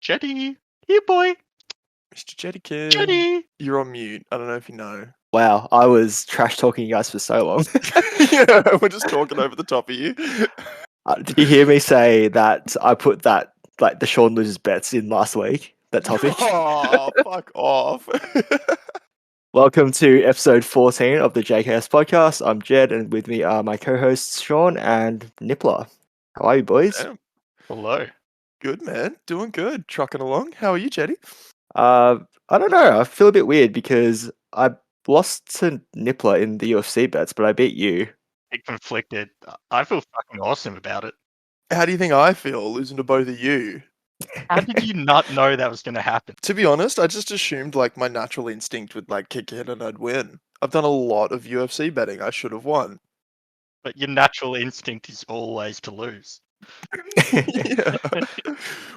Jetty, here boy, Mr. Jettykin, Jetty. you're on mute. I don't know if you know. Wow, I was trash talking you guys for so long. Yeah, we're just talking over the top of you. Did you hear me say that I put that, like, the Sean loses bets in last week? That topic? Oh, fuck off. Welcome to episode 14 of the JKS podcast. I'm Jed, and with me are my co-hosts Sean and Nippler. How are you, boys? Damn. Hello. Good, man. Doing good. Trucking along. How are you, Jetty? I don't know. I feel a bit weird because I lost to Nippler in the UFC bets, but I beat you. Big conflicted. I feel fucking awesome about it. How do you think I feel losing to both of you? How did you not know that was going to happen? To be honest, I just assumed like my natural instinct would like kick in and I'd win. I've done a lot of UFC betting. I should have won. But your natural instinct is always to lose. Yeah.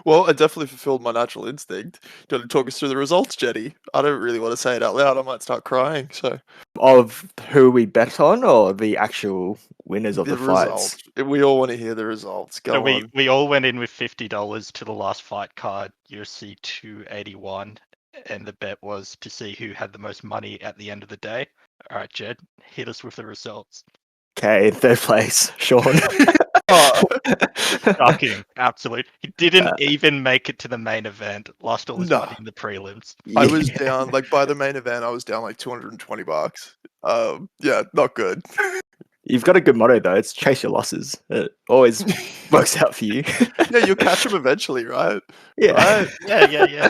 Well, I definitely fulfilled my natural instinct. Do you want to talk us through the results, Jetty? I don't really want to say it out loud. I might start crying. So Of who we bet on, or the actual winners of the fights? results. We all want to hear the results. Go So on. we all went in with $50 to the last fight card, UFC 281, and the bet was to see who had the most money at the end of the day. All right, Jed, hit us with the results. Okay, in third place, Sean. Oh, Shocking, absolute. He didn't even make it to the main event. Lost all his No. money in the prelims. I was down like by the main event. I was down like $220. Yeah, not good. You've got a good motto though. It's chase your losses. It always works out for you. Yeah, you'll catch them eventually, right? Yeah. Right.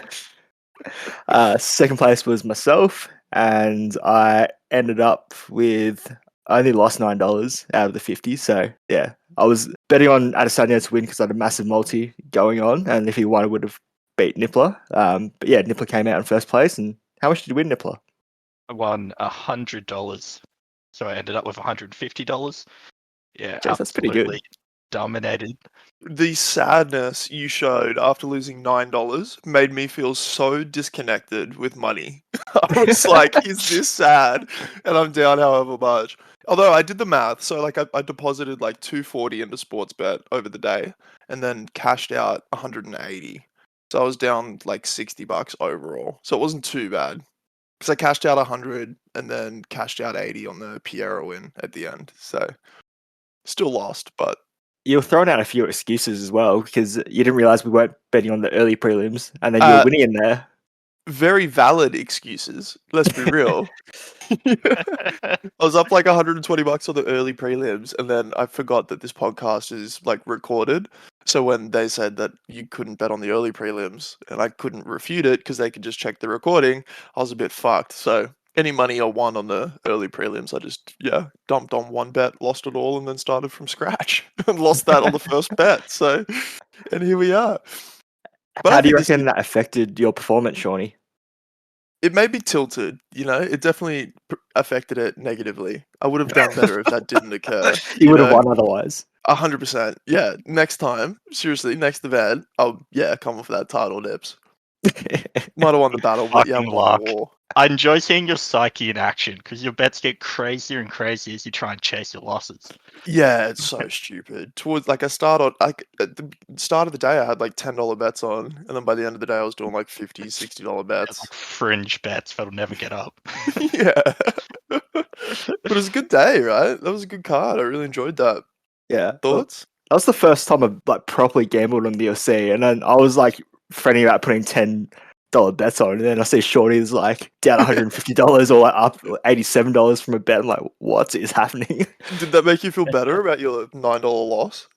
Yeah. Second place was myself, and I ended up with I only lost $9 out of the 50. So yeah, I was betting on Adesanya to win because I had a massive multi going on, and if he won, I would have beat Nippler. But yeah, Nippler came out in first place. And how much did you win, Nippler? I won $100. So I ended up with $150. Yeah, Jeez, that's pretty good. absolutely dominated. The sadness you showed after losing $9 made me feel so disconnected with money. I was like, is this sad? And I'm down however much. Although I did the math, so like I deposited like $240 into sports bet over the day and then cashed out $180. So I was down like $60 overall. So it wasn't too bad. Because I cashed out 100 and then cashed out 80 on the Piero win at the end. So still lost, but You were throwing out a few excuses as well because you didn't realize we weren't betting on the early prelims, and then you were winning in there. very valid excuses. Let's be real. I was up like $120 on the early prelims, and then I forgot that this podcast is like recorded. So when they said that you couldn't bet on the early prelims, and I couldn't refute it because they could just check the recording, I was a bit fucked. So any money I won on the early prelims, I just dumped on one bet, lost it all, and then started from scratch and lost that on the first bet. So, and here we are. But How I do you think this reckon that affected your performance, Shawnee? it made me tilted, you know? It definitely affected it negatively. I would have done better if that didn't occur. You would have won otherwise. 100%. Yeah, next time, seriously, next event, I'll come off that title, Nips. Might have won the battle, but yeah, I Fucking won luck. the war. I enjoy seeing your psyche in action because your bets get crazier and crazier as you try and chase your losses. Yeah, it's so stupid. Towards like I start on like at the start of the day I had like $10 bets on, and then by the end of the day I was doing like $50, $60 It's bets. like fringe bets that'll never get up. Yeah. But it was a good day, right? That was a good card. I really enjoyed that. Yeah. Thoughts? That was the first time I like properly gambled on the UFC, and then I was like fretting about putting $10 bets on, and then I see Shorty's like down $150 or like up $87 from a bet. I'm like, what is happening? Did that make you feel better about your $9 loss?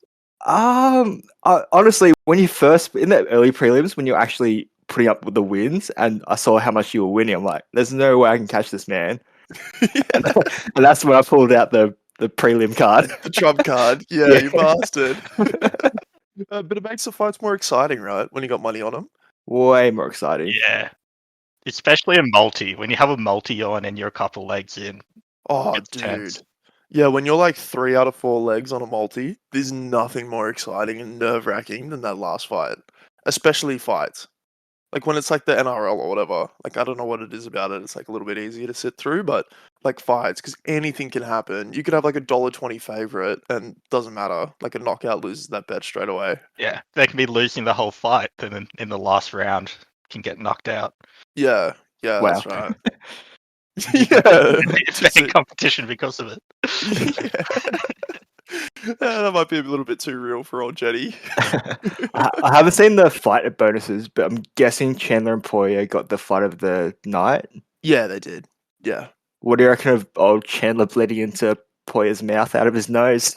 Honestly, when you first in the early prelims, when you're actually putting up with the wins, and I saw how much you were winning, I'm like, there's no way I can catch this man. Yeah. And that's when I pulled out the prelim card. The trump card. Yeah, Yeah. you bastard. But it makes the fights more exciting, right? When you got money on them. Way more exciting. Yeah. Especially a multi. When you have a multi on and you're a couple legs in. Oh, It's dude. tense. Yeah, when you're like 3 out of 4 legs on a multi, there's nothing more exciting and nerve-wracking than that last fight. Especially fights. Like when it's like the NRL or whatever. Like I don't know what it is about it. It's like a little bit easier to sit through, but like fights because anything can happen. You could have like a $1.20 favorite and doesn't matter. Like a knockout loses that bet straight away. Yeah, they can be losing the whole fight, and then in the last round can get knocked out. Yeah, Wow. that's right. Yeah, Just betting competition because of it. That might be a little bit too real for old Jetty. I haven't seen the fight bonuses, but I'm guessing Chandler and Poirier got the fight of the night. Yeah, they did. Yeah. What do you reckon of old Chandler bleeding into Poirier's mouth out of his nose?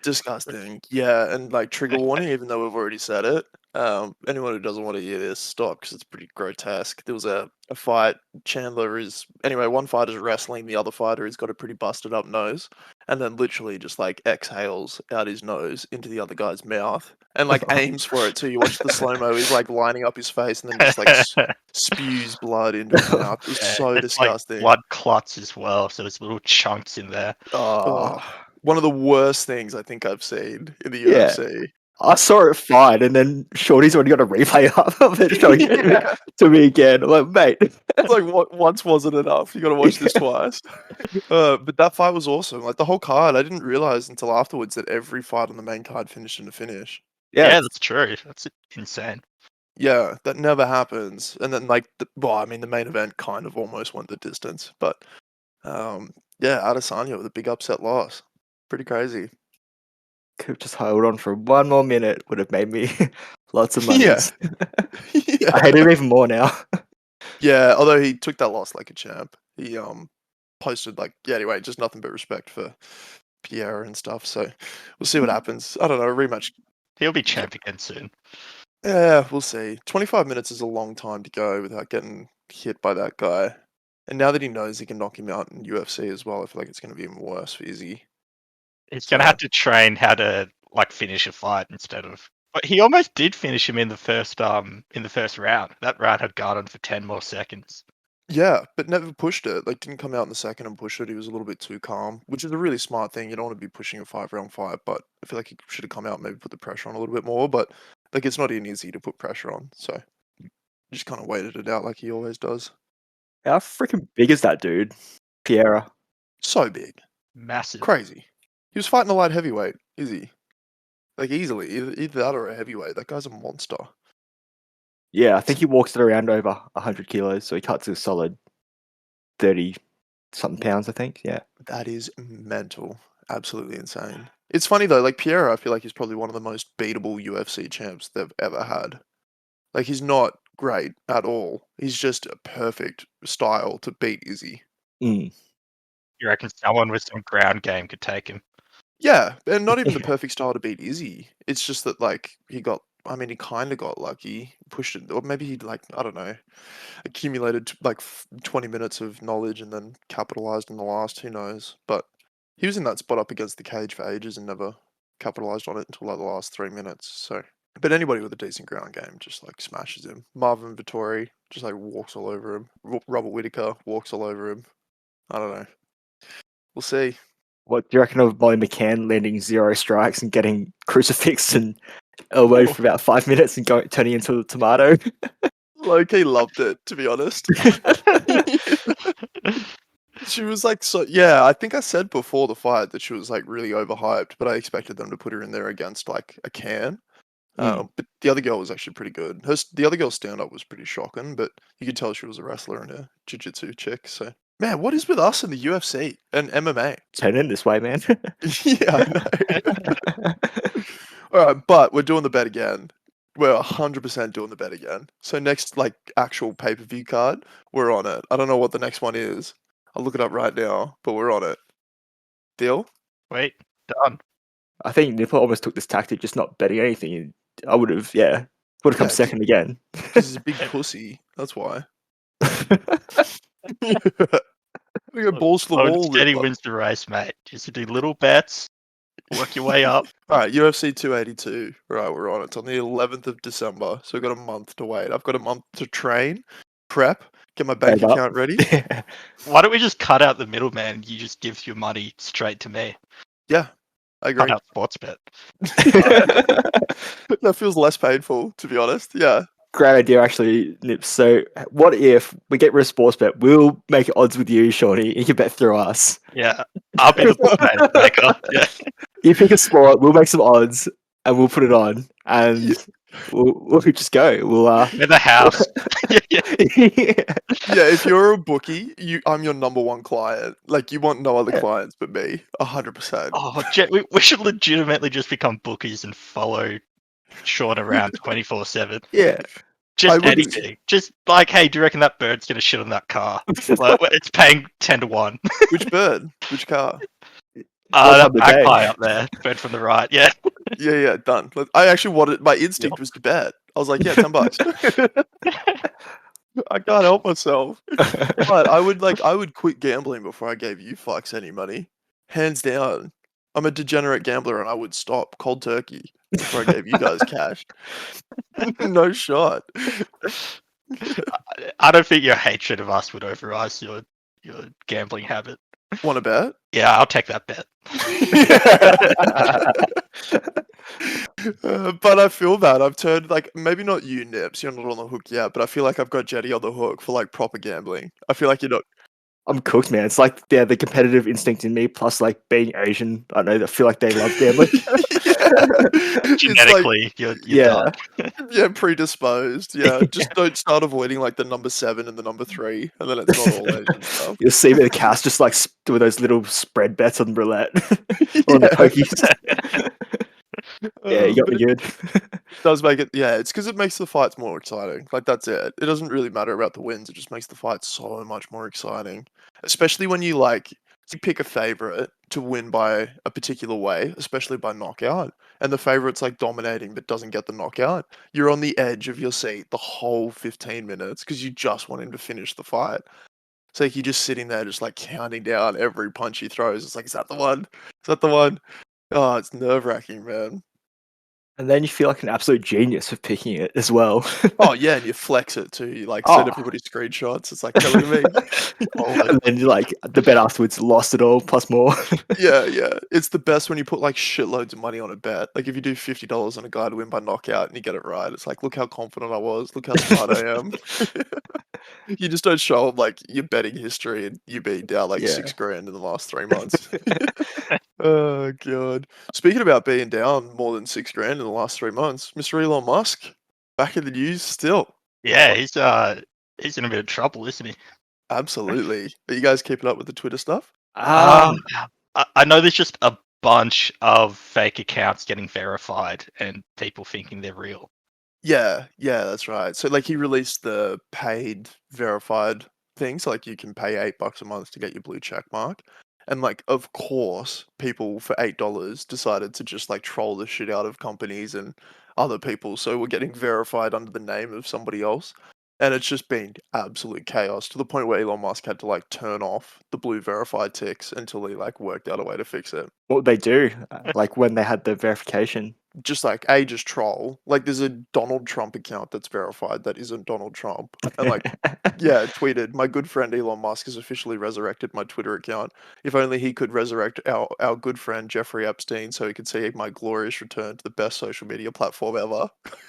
Disgusting. Yeah, and like trigger warning, even though we've already said it. Anyone who doesn't want to hear this, stop because it's pretty grotesque. There was a fight. Chandler is anyway. One fighter's wrestling, the other fighter has got a pretty busted up nose, and then literally just like exhales out his nose into the other guy's mouth, and like aims for it too. You watch the slow mo. He's like lining up his face, and then just like spews blood into his mouth. It was so it's disgusting. Like blood clots as well, so there's little chunks in there. Oh, one of the worst things I think I've seen in the Yeah. UFC. I saw it fine, and then Shorty's already got a replay up of it showing it Yeah. to me again. I'm like, mate. It's like once wasn't enough. You got to watch this twice. But that fight was awesome. Like the whole card, I didn't realize until afterwards that every fight on the main card finished in a finish. Yeah, that's true. That's insane. Yeah, that never happens. And then like, the main event kind of almost went the distance. But yeah, Adesanya with a big upset loss. Pretty crazy. Could have just held on for one more minute. Would have made me lots of money. Yeah. I hate him even more now. Yeah, although he took that loss like a champ. He posted like, yeah, anyway, just nothing but respect for Pierre and stuff. So we'll see what happens. I don't know, a rematch. He'll be champ again soon. Yeah, we'll see. 25 minutes is a long time to go without getting hit by that guy. And now that he knows he can knock him out in UFC as well, I feel like it's going to be even worse for Izzy. He's going to have to train how to like finish a fight instead of. But he almost did finish him in the first round. That round had gone on for 10 more seconds. Yeah, but never pushed it. Like, didn't come out in the second and push it. He was a little bit too calm, which is a really smart thing. You don't want to be pushing a 5-round fight, but I feel like he should have come out and maybe put the pressure on a little bit more. But like, it's not even easy to put pressure on, so just kind of waited it out like he always does. How freaking big is that dude, Piera? So big, massive, crazy. He was fighting a light heavyweight, is he? Like easily, either that or a heavyweight. That guy's a monster. Yeah, I think he walks it around over 100 kilos, so he cuts a solid 30-something pounds, I think. Yeah. That is mental. Absolutely insane. It's funny though, like Piera, I feel like he's probably one of the most beatable UFC champs they've ever had. Like he's not great at all. He's just a perfect style to beat Izzy. Mm. You reckon someone with some ground game could take him? Yeah, and not even the perfect style to beat Izzy. It's just that like he kind of got lucky, pushed it, or maybe he I don't know, accumulated like 20 minutes of knowledge and then capitalized in the last. Who knows? But he was in that spot up against the cage for ages and never capitalized on it until like the last 3 minutes. So, but anybody with a decent ground game just like smashes him. Marvin Vittori just like walks all over him. Robert Whittaker walks all over him. I don't know. We'll see. What do you reckon of Molly McCann landing 0 strikes and getting crucifixed and elbowed for about 5 minutes and turning into a tomato? Low-key loved it, to be honest. She was like, so yeah, I think I said before the fight that she was like really overhyped, but I expected them to put her in there against like a can. But the other girl was actually pretty good. The other girl's stand-up was pretty shocking, but you could tell she was a wrestler and a jiu-jitsu chick. So, man, what is with us in the UFC and MMA? Turn in this way, man. Yeah, I know. All right, but we're doing the bet again. We're 100% doing the bet again. So next, like, actual pay-per-view card, we're on it. I don't know what the next one is. I'll look it up right now, but we're on it. Deal? Wait, done. I think Nipper almost took this tactic, just not betting anything. I would have come second again. Because he's a big pussy. That's why. We go balls to the wall. Steady wins the race, mate. Just do little bets, work your way up. All right, UFC 282. Right, we're on it. It's on the 11th of December, so we've got a month to wait. I've got a month to train, prep, get my bank account ready. Why don't we just cut out the middleman? You just give your money straight to me. Yeah, I agree. Cut out sports bet. That feels less painful, to be honest. Yeah. great idea, actually, Nips. So, what if we get rid of sports bet? We'll make odds with you, Shorty. You can bet through us. Yeah, I'll be the bookmaker. Yeah. You pick a sport, we'll make some odds, and we'll put it on, and we'll just go. We'll In the house. Yeah. Yeah, if you're a bookie, I'm your number one client. Like, you want no other Yeah. clients but me, 100%. Oh, Jet, we should legitimately just become bookies and follow Sean around 24/7. Yeah. Just would- anything. Just like, hey, do you reckon that bird's gonna shit on that car? Like, it's paying 10-1. Which bird? Which car? What That time of day? magpie up there, bird from the right. Yeah. Yeah, done. I actually wanted, my instinct was to bet. I was like, yeah, $10. I can't help myself. But I would quit gambling before I gave you fucks any money. Hands down. I'm a degenerate gambler and I would stop cold turkey before I gave you guys cash. No shot. I don't think your hatred of us would override your gambling habit. Want to bet? Yeah, I'll take that bet. But I feel bad. I've turned, like, maybe not you, Nips. You're not on the hook yet, but I feel like I've got Jetty on the hook for like proper gambling. I feel like you're not. I'm cooked, man. It's like the competitive instinct in me, plus like being Asian. I know. I feel like they love gambling. Genetically, you're Yeah. done. Yeah, predisposed. Yeah, just don't start avoiding like the number 7 and the number 3, and then it's not all Asian stuff. You'll see me the cast just like with those little spread bets on roulette or on the pokies. Yeah, you got me good. Does make it, yeah, it's because it makes the fights more exciting. Like, that's it. It doesn't really matter about the wins. It just makes the fight so much more exciting. Especially when you pick a favorite to win by a particular way, especially by knockout, and the favorite's like dominating but doesn't get the knockout. You're on the edge of your seat the whole 15 minutes because you just want him to finish the fight. So like, you're just sitting there just like counting down every punch he throws. It's like, is that the one? Is that the one? Oh, it's nerve-wracking, man. And then you feel like an absolute genius for picking it as well. Oh yeah, and you flex it too. You like send everybody screenshots. It's like, look at me. And then you like the bet afterwards lost it all plus more. Yeah. It's the best when you put like shitloads of money on a bet. Like if you do $50 on a guy to win by knockout and you get it right, it's like, look how confident I was. Look how smart I am. You just don't show them like your betting history and you being down like $6,000 in the last 3 months. Oh god. Speaking about being down more than $6,000 in the last 3 months, Mr. Elon Musk back in the news still. Yeah, he's in a bit of trouble, isn't he? Absolutely. Are you guys keeping up with the Twitter stuff? I know there's just a bunch of fake accounts getting verified and people thinking they're real. Yeah, that's right. So like he released the paid verified thing, so like you can pay $8 a month to get your blue check mark. And like of course, people for $8 decided to just like troll the shit out of companies and other people. So we're getting verified under the name of somebody else. And it's just been absolute chaos to the point where Elon Musk had to like turn off the blue verified ticks until he like worked out a way to fix it. What would they do? Like when they had the verification? Just like just troll. Like there's a Donald Trump account that's verified that isn't Donald Trump. And like tweeted, my good friend Elon Musk has officially resurrected my Twitter account. If only he could resurrect our good friend Jeffrey Epstein so he could see my glorious return to the best social media platform ever.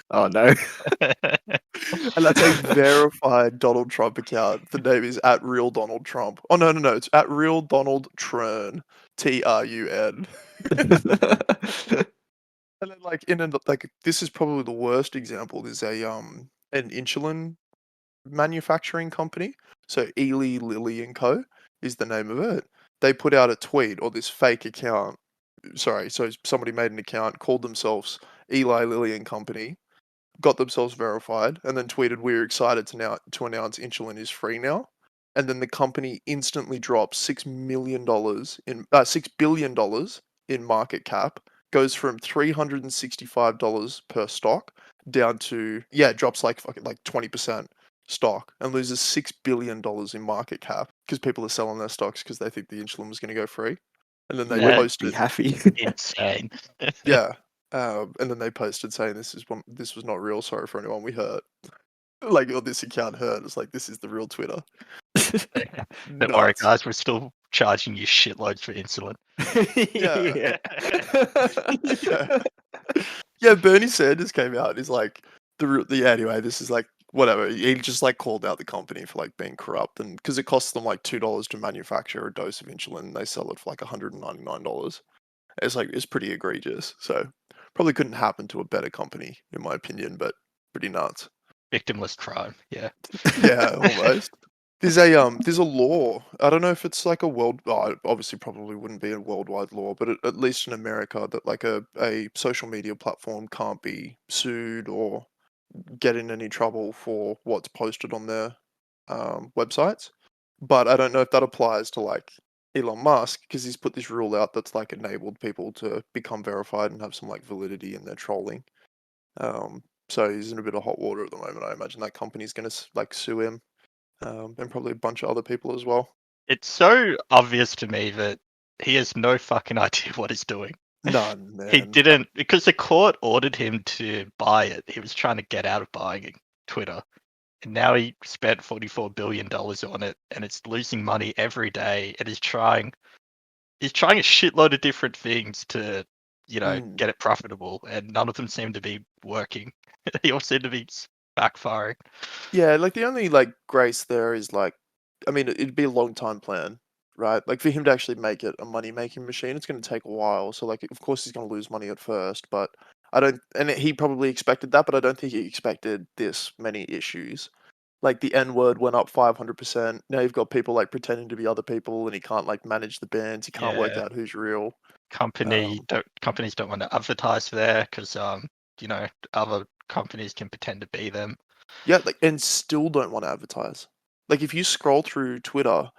Oh no. And that's a verified Donald Trump account. The name is @RealDonaldTrump. Oh no, it's @RealDonaldTrun. TRUN. And then like this is probably the worst example. There's an insulin manufacturing company. So Eli Lilly and Co. is the name of it. They put out a tweet or this fake account. Sorry, so somebody made an account, called themselves Eli Lilly and Company, got themselves verified, and then tweeted, "We're excited to announce insulin is free now." And then the company instantly drops $6 billion in market cap, goes from $365 per stock down to drops like 20% stock and loses $6 billion in market cap because people are selling their stocks because they think the insulin was going to go free. And then they posted, be happy. Insane. and then they posted saying this was not real. Sorry for anyone we hurt. Like, this account hurt. It's like, this is the real Twitter. Don't worry, guys. We're still charging you shitloads for insulin. Yeah, Bernie Sanders came out and is like, Anyway, this is like whatever. He just like called out the company for like being corrupt, and because it costs them like $2 to manufacture a dose of insulin, they sell it for like $199. It's pretty egregious. So probably couldn't happen to a better company, in my opinion, but pretty nuts. Victimless crime. Yeah. Yeah, almost. There's a law. I don't know if it's like a obviously probably wouldn't be a worldwide law, but at least in America, that like a social media platform can't be sued or get in any trouble for what's posted on their websites. But I don't know if that applies to like Elon Musk, because he's put this rule out that's like enabled people to become verified and have some like validity in their trolling. So he's in a bit of hot water at the moment. I imagine that company's going to like sue him, and probably a bunch of other people as well. It's so obvious to me that he has no fucking idea what he's doing. None, man. He didn't, because the court ordered him to buy it. He was trying to get out of buying Twitter. And now he spent $44 billion on it, and it's losing money every day. And he's trying a shitload of different things to, get it profitable, and none of them seem to be working. They all seem to be backfiring. Yeah, like the only like grace there is like, I mean, it'd be a long time plan, right? Like for him to actually make it a money making machine, it's going to take a while. So like, of course he's going to lose money at first, but he probably expected that, but I don't think he expected this many issues. Like the N word went up 500%. Now you've got people like pretending to be other people, and he can't like manage the bands. He can't work Yeah. out who's real. Companies don't want to advertise there because other companies can pretend to be them. Yeah, like, and still don't want to advertise. Like if you scroll through Twitter,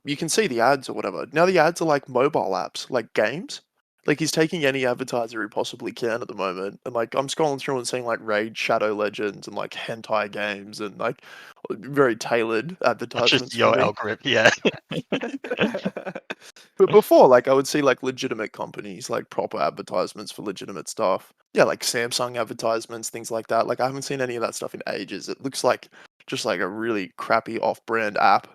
you can see the ads or whatever. Now the ads are like mobile apps, like games. Like he's taking any advertiser he possibly can at the moment, and like I'm scrolling through and seeing like Raid Shadow Legends and like hentai games and like very tailored That's advertisements just for your me. algorithm, yeah. But before, like, I would see like legitimate companies, like proper advertisements for legitimate stuff. Yeah, like Samsung advertisements, things like that. Like, I haven't seen any of that stuff in ages. It looks like just like a really crappy off-brand app,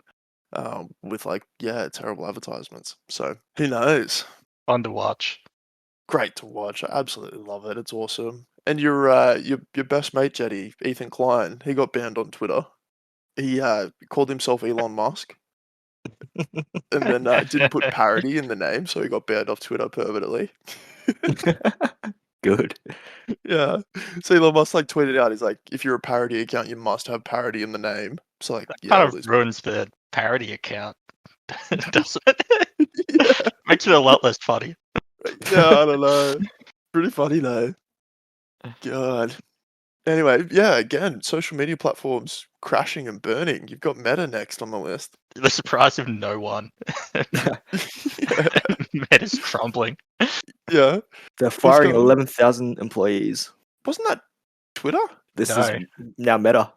with like, yeah, terrible advertisements. So who knows? Fun to watch. Great to watch. I absolutely love it. It's awesome. And your best mate, Jetty, Ethan Klein, he got banned on Twitter. He called himself Elon Musk, and then didn't put parody in the name, so he got banned off Twitter permanently. Good. Yeah. So Elon Musk like tweeted out, he's like, if you're a parody account, you must have parody in the name. So like, That yeah, kind all of these. ruins the parody account, doesn't it? Yeah, Makes it a lot less funny. yeah, I don't know. Pretty funny though. God. Anyway, yeah, again, social media platforms crashing and burning. You've got Meta next on the list. The surprise of no one. Yeah. Meta's crumbling. Yeah. They're Who's firing going? 11,000 employees. Wasn't that Twitter? This No. is now Meta.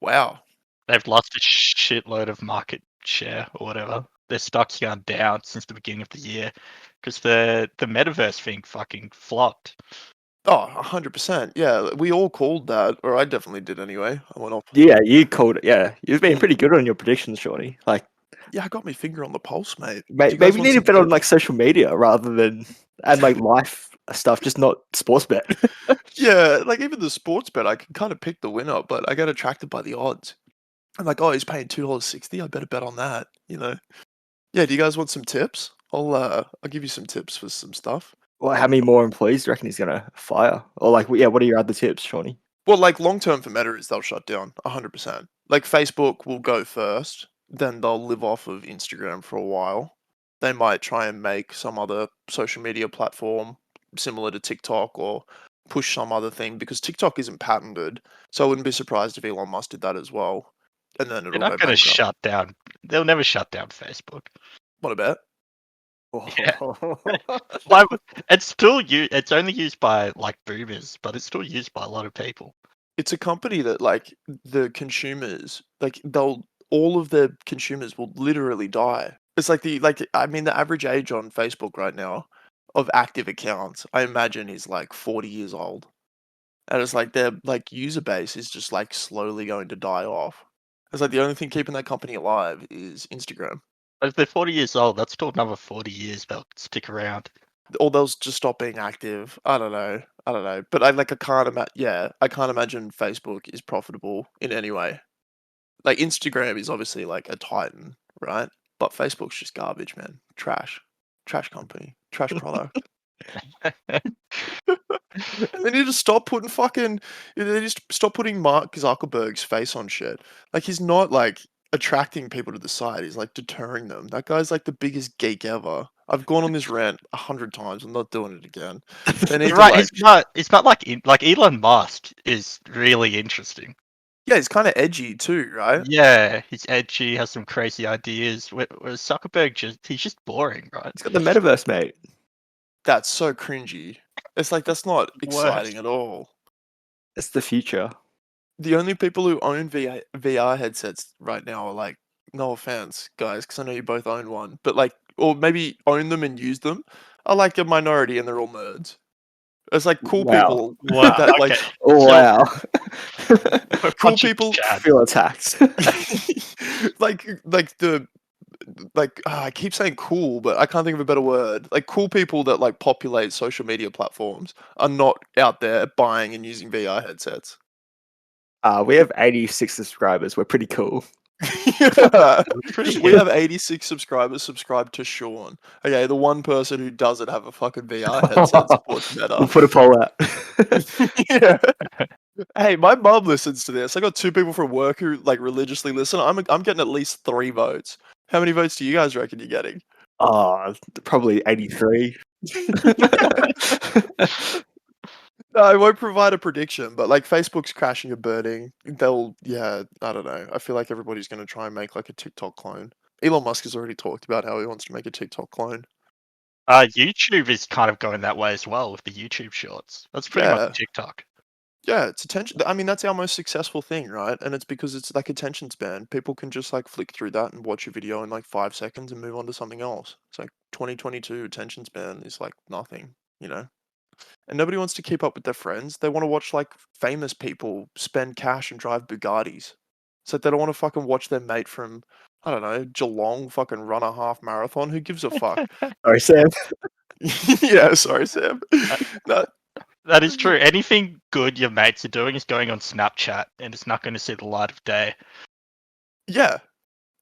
Wow. They've lost a shitload of market share or whatever. Their stock's gone down since the beginning of the year because the metaverse thing fucking flopped. Oh, 100%. Yeah, we all called that, or I definitely did anyway. I went off. Yeah, you called it. Yeah, you've been pretty good on your predictions, Shawnee. Like, Yeah, I got my finger on the pulse, mate. Do maybe you guys you want need to some bet on tips? like social media rather than and like life stuff, just not sports bet. Yeah, like even the sports bet, I can kind of pick the winner, but I get attracted by the odds. I'm like, oh, he's paying $2.60. I better bet on that. Yeah. Do you guys want some tips? I'll give you some tips for some stuff. Well, how many more employees do you reckon he's gonna fire? Or like, yeah, what are your other tips, Shawnee? Well, like long term for Meta is they'll shut down 100%. Like Facebook will go first, then they'll live off of Instagram for a while. They might try and make some other social media platform similar to TikTok or push some other thing because TikTok isn't patented. So I wouldn't be surprised if Elon Musk did that as well. And then They're it'll not go going to bankrupt. shut down. They'll never shut down Facebook. What about? Yeah. Why it's still it's only used by like boomers, but it's still used by a lot of people. It's a company that like the consumers, like all of their consumers will literally die. It's like the average age on Facebook right now of active accounts, I imagine is like 40 years old. And it's like their like user base is just like slowly going to die off. It's like the only thing keeping that company alive is Instagram. But if they're 40 years old, that's still another 40 years they'll stick around. Or they'll just stop being active. I don't know. I don't know, but I can't imagine. Yeah, I can't imagine Facebook is profitable in any way. Like Instagram is obviously like a titan, right? But Facebook's just garbage, man. Trash company, trash product. And they need to stop putting fucking. They just stop putting Mark Zuckerberg's face on shit. Like he's not like attracting people to the site. He's like deterring them. That guy's like the biggest geek ever. I've gone on this rant 100 times. I'm not doing it again. They need You're to right. like. It's not like Elon Musk is really interesting. Yeah, he's kind of edgy too, right? Yeah, he's edgy, has some crazy ideas. Whereas Zuckerberg he's just boring, right? He's got the metaverse, mate. That's so cringy. It's like that's not exciting at all. It's the future. The only people who own VR headsets right now are like, no offense, guys, because I know you both own one, but like, or maybe own them and use them, are like a minority and they're all nerds. It's like cool Wow. people Wow. that like Okay. Oh, So- wow. We're cool punching people I Chad. feel attacked. like the I keep saying cool, but I can't think of a better word. Like cool people that like populate social media platforms are not out there buying and using VR headsets. We have 86 subscribers. We're pretty cool. Pretty We hip. have 86 subscribers subscribed to Sean. Okay, the one person who doesn't have a fucking VR headset supports We'll Meta. put a poll out. Yeah. Hey, my mum listens to this. I got 2 people from work who like religiously listen. I'm getting at least 3 votes. How many votes do you guys reckon you're getting? Oh, probably 83. No, I won't provide a prediction, but like Facebook's crashing and burning. Yeah, I don't know. I feel like everybody's going to try and make like a TikTok clone. Elon Musk has already talked about how he wants to make a TikTok clone. YouTube is kind of going that way as well with the YouTube Shorts. That's pretty Yeah. much TikTok. Yeah, it's attention. I mean, that's our most successful thing, right? And it's because it's like attention span. People can just like flick through that and watch a video in like 5 seconds and move on to something else. It's like 2022 attention span is like nothing, you know? And nobody wants to keep up with their friends. They want to watch like famous people spend cash and drive Bugattis. It's like they don't want to fucking watch their mate from, I don't know, Geelong fucking run a half marathon. Who gives a fuck? Sorry, Sam. Yeah, sorry, Sam. No, That is true. Anything good your mates are doing is going on Snapchat, and it's not going to see the light of day. yeah.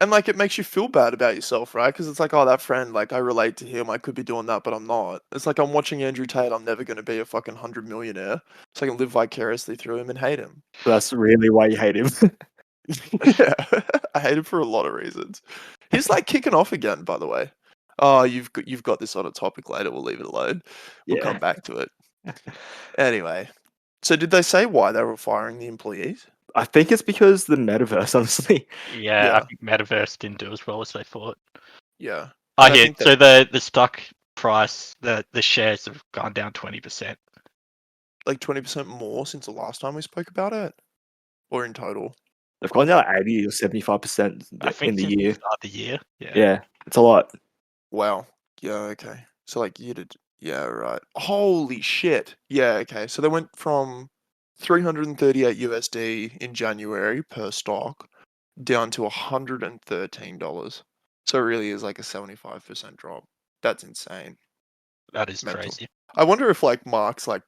And like it makes you feel bad about yourself, right? Because it's like, oh, that friend, like I relate to him. I could be doing that, but I'm not. It's like I'm watching Andrew Tate. I'm never going to be a fucking 100 millionaire. So I can live vicariously through him and hate him. That's really why you hate him. Yeah, I hate him for a lot of reasons. He's like kicking off again, by the way. Oh, you've got this on a topic later. We'll leave it alone. We'll Yeah. come back to it. Anyway, so did they say why they were firing the employees? I think it's because the metaverse, honestly. Yeah, Yeah. I think Metaverse didn't do as well as they thought. Yeah. I And I hear think so the stock price, the shares have gone down 20%. Like 20% more since the last time we spoke about it, or in total. They've gone down 80 or 75% I think in the since year. start of the year. Yeah. Yeah, it's a lot. Wow. Yeah. Okay. So like you did. Yeah. Right. Holy shit. Yeah. Okay. So they went from 338 USD in January per stock down to $113. So it really is like a 75% drop. That's insane. That is Mental. crazy. I wonder if like Mark's like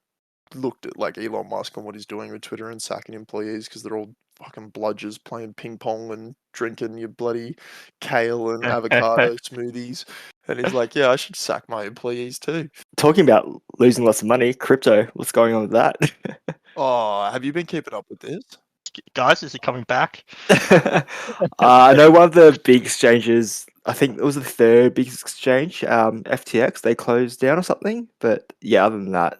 looked at like Elon Musk and what he's doing with Twitter and sacking employees because they're all fucking bludgers playing ping pong and drinking your bloody kale and avocado smoothies. And he's like, yeah, I should sack my employees too. Talking about losing lots of money, crypto, what's going on with that? Oh, have you been keeping up with this? Guys, is it coming back? I know one of the big exchanges, I think it was the third biggest exchange, FTX, they closed down or something. But yeah, other than that,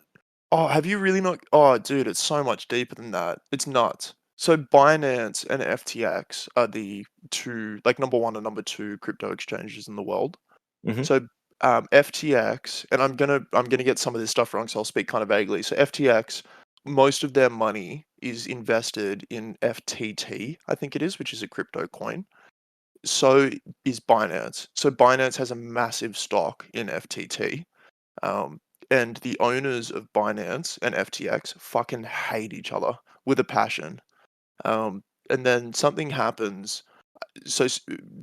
Oh, have you really not? Oh, dude, it's so much deeper than that. It's nuts. So Binance and FTX are the two, like number 1 and number 2 crypto exchanges in the world. Mhm. So FTX, and I'm gonna get some of this stuff wrong, so I'll speak kind of vaguely. So FTX, most of their money is invested in FTT, I think it is, which is a crypto coin. So is Binance. So Binance has a massive stock in FTT. And the owners of Binance and FTX fucking hate each other with a passion. And then something happens. So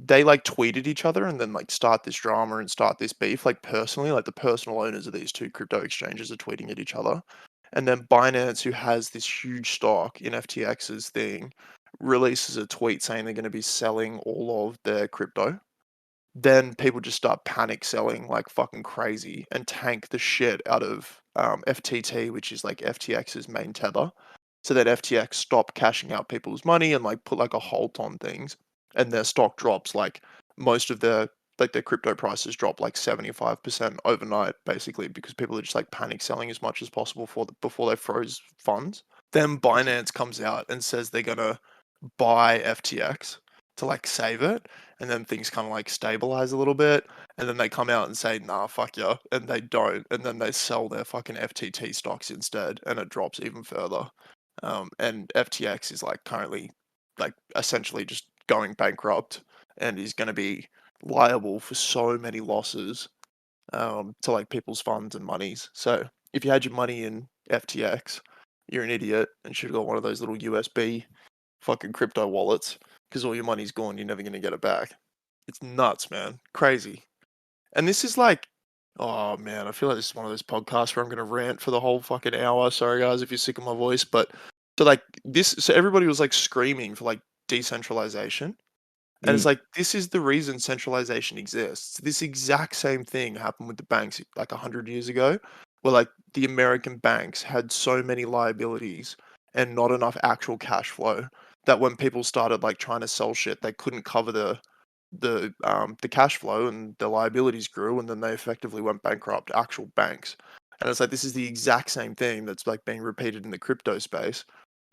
they like tweeted each other and then like start this drama and start this beef, like personally, like the personal owners of these two crypto exchanges are tweeting at each other. and then Binance, who has this huge stock in FTX's thing, releases a tweet saying they're going to be selling all of their crypto. Then people just start panic selling like fucking crazy and tank the shit out of FTT, which is like FTX's main tether. So that FTX stop cashing out people's money and like put like a halt on things, and their stock drops like most of their crypto prices drop like 75% overnight, basically because people are just like panic selling as much as possible before they froze funds. Then Binance comes out and says they're gonna buy FTX to like save it, and then things kind of like stabilize a little bit, and then they come out and say, nah, fuck yeah, and they don't, and then they sell their fucking FTT stocks instead, and it drops even further. And FTX is like currently like essentially just going bankrupt and is going to be liable for so many losses to like people's funds and monies. So if you had your money in FTX, you're an idiot and should have got one of those little USB fucking crypto wallets, because all your money's gone. You're never going to get it back. It's nuts, man. Crazy. And this is like, oh man, I feel like this is one of those podcasts where I'm going to rant for the whole fucking hour. Sorry guys if you're sick of my voice, but so everybody was like screaming for like decentralization. And it's like, this is the reason centralization exists. This exact same thing happened with the banks like 100 years ago, where like the American banks had so many liabilities and not enough actual cash flow that when people started like trying to sell shit, they couldn't cover the cash flow, and the liabilities grew, and then they effectively went bankrupt, actual banks. And it's like, this is the exact same thing that's like being repeated in the crypto space,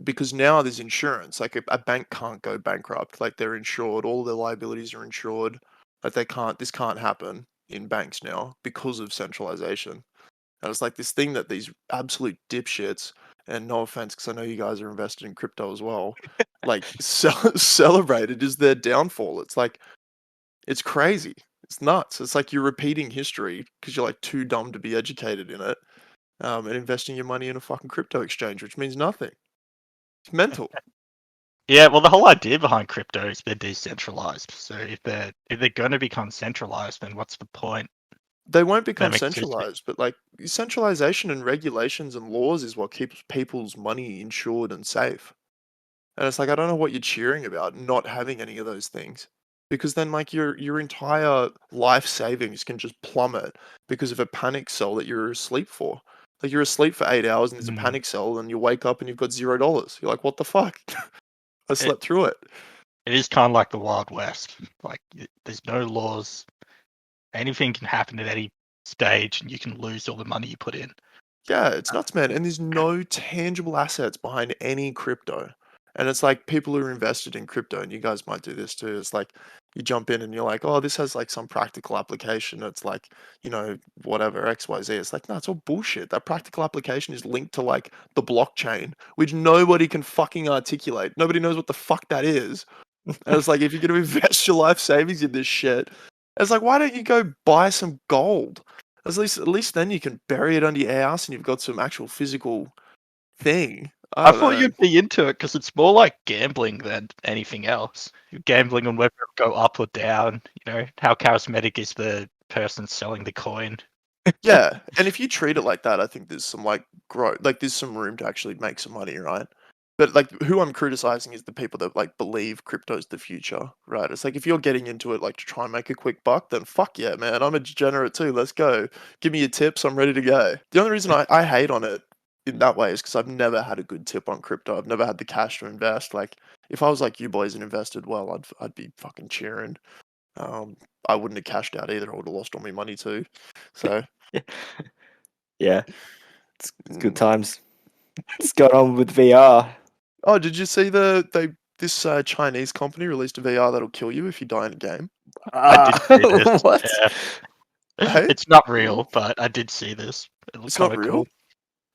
because now there's insurance. Like a bank can't go bankrupt. Like they're insured, all their liabilities are insured. Like this can't happen in banks now because of centralization. And it's like this thing that these absolute dipshits, and no offense, because I know you guys are invested in crypto as well, like celebrated is their downfall. It's like, it's crazy. It's nuts. It's like you're repeating history because you're like too dumb to be educated in it, and investing your money in a fucking crypto exchange, which means nothing. It's mental. Yeah, well, the whole idea behind crypto is they're decentralized. So if they're going to become centralized, then what's the point? They won't become Them existing? centralized, but like centralization and regulations and laws is what keeps people's money insured and safe. And it's like, I don't know what you're cheering about not having any of those things. Because then like your entire life savings can just plummet because of a panic sell that you're asleep for. Like you're asleep for 8 hours and there's a panic sell and you wake up and you've got $0. You're like, what the fuck? I slept through it. It is kind of like the Wild West. Like there's no laws. Anything can happen at any stage, and you can lose all the money you put in. Yeah, it's nuts, man. And there's no tangible assets behind any crypto. And it's like people who are invested in crypto, and you guys might do this too. It's like you jump in and you're like, oh, this has like some practical application. It's like, whatever, XYZ. It's like, no, it's all bullshit. That practical application is linked to like the blockchain, which nobody can fucking articulate. Nobody knows what the fuck that is. And it's like, if you're going to invest your life savings in this shit, it's like, why don't you go buy some gold? At least then you can bury it under your house and you've got some actual physical thing. I I don't thought know. you'd be into it because it's more like gambling than anything else. You're gambling on whether it'll go up or down. You know, how charismatic is the person selling the coin? Yeah, and if you treat it like that, I think there's some like growth, like there's some room to actually make some money, right? But like who I'm criticizing is the people that like believe crypto's the future, right? It's like if you're getting into it like to try and make a quick buck, then fuck yeah, man. I'm a degenerate too. Let's go. Give me your tips. I'm ready to go. The only reason I hate on it in that way is because I've never had a good tip on crypto. I've never had the cash to invest. Like if I was like you boys and invested well, I'd be fucking cheering. Um, I wouldn't have cashed out either. I would have lost all my money too. So Yeah, it's good mm. times. What's going on with VR? Oh, did you see this Chinese company released a VR that'll kill you if you die in a game? I did see this. What? Yeah. Hey? It's not real, but I did see this. It looked It's kind not of real? cool.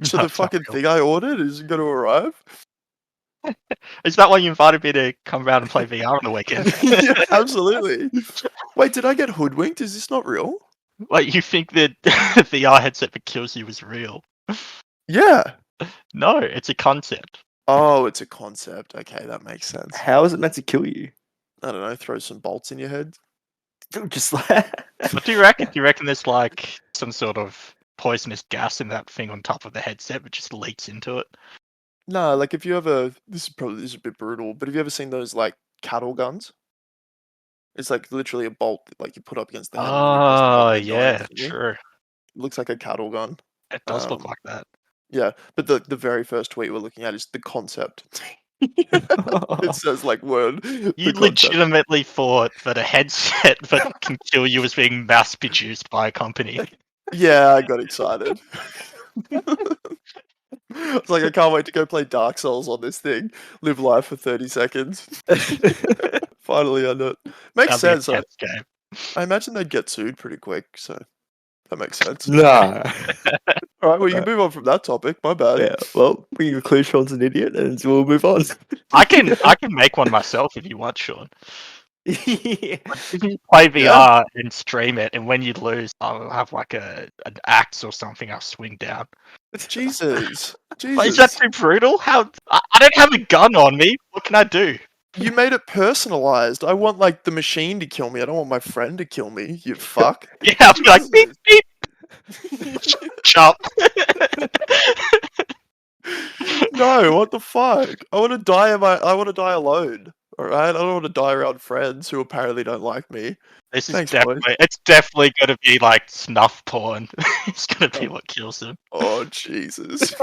So No, the it's not fucking real. thing I ordered isn't going to arrive? Is that why you invited me to come around and play VR on the weekend? Yeah, absolutely. Wait, did I get hoodwinked? Is this not real? Like you think that the VR headset that kills you is real? Yeah. No, it's a concept. Oh, it's a concept. Okay, that makes sense. How is it meant to kill you? I don't know, throw some bolts in your head. Just like What do you reckon? Do you reckon there's like some sort of poisonous gas in that thing on top of the headset, which just leaks into it. No, like if you ever, this is a bit brutal, but have you ever seen those like cattle guns? It's like literally a bolt that like you put up against the handle and you press the Oh button and die yeah, instantly. true. It looks like a cattle gun. It does look like that. Yeah, but the very first tweet we're looking at is the concept. It says like word. You the concept. legitimately thought that a headset that can kill you was being mass produced by a company. Yeah, I got excited. It's like I can't wait to go play Dark Souls on this thing. Live life for 30 seconds. Finally end it. Makes That'd be a sense. I tense game. imagine they'd get sued pretty quick, so that makes sense. Nah. All right, well you can move on from that topic. My bad. Yeah. Well, we conclude Sean's an idiot, and we'll move on. I can make one myself if you want, Sean. Yeah. If you play VR and stream it, and when you lose, I'll have like an axe or something I'll swing down. Jesus. But is that too brutal? I don't have a gun on me. What can I do? You made it personalized. I want like the machine to kill me. I don't want my friend to kill me. You fuck. Yeah, I'll be like beep beep. Chop. No, what the fuck? I want to die. I want to die alone. All right, I don't want to die around friends who apparently don't like me. This is Thanks, it's definitely gonna be like snuff porn. It's gonna be what kills them. Oh Jesus.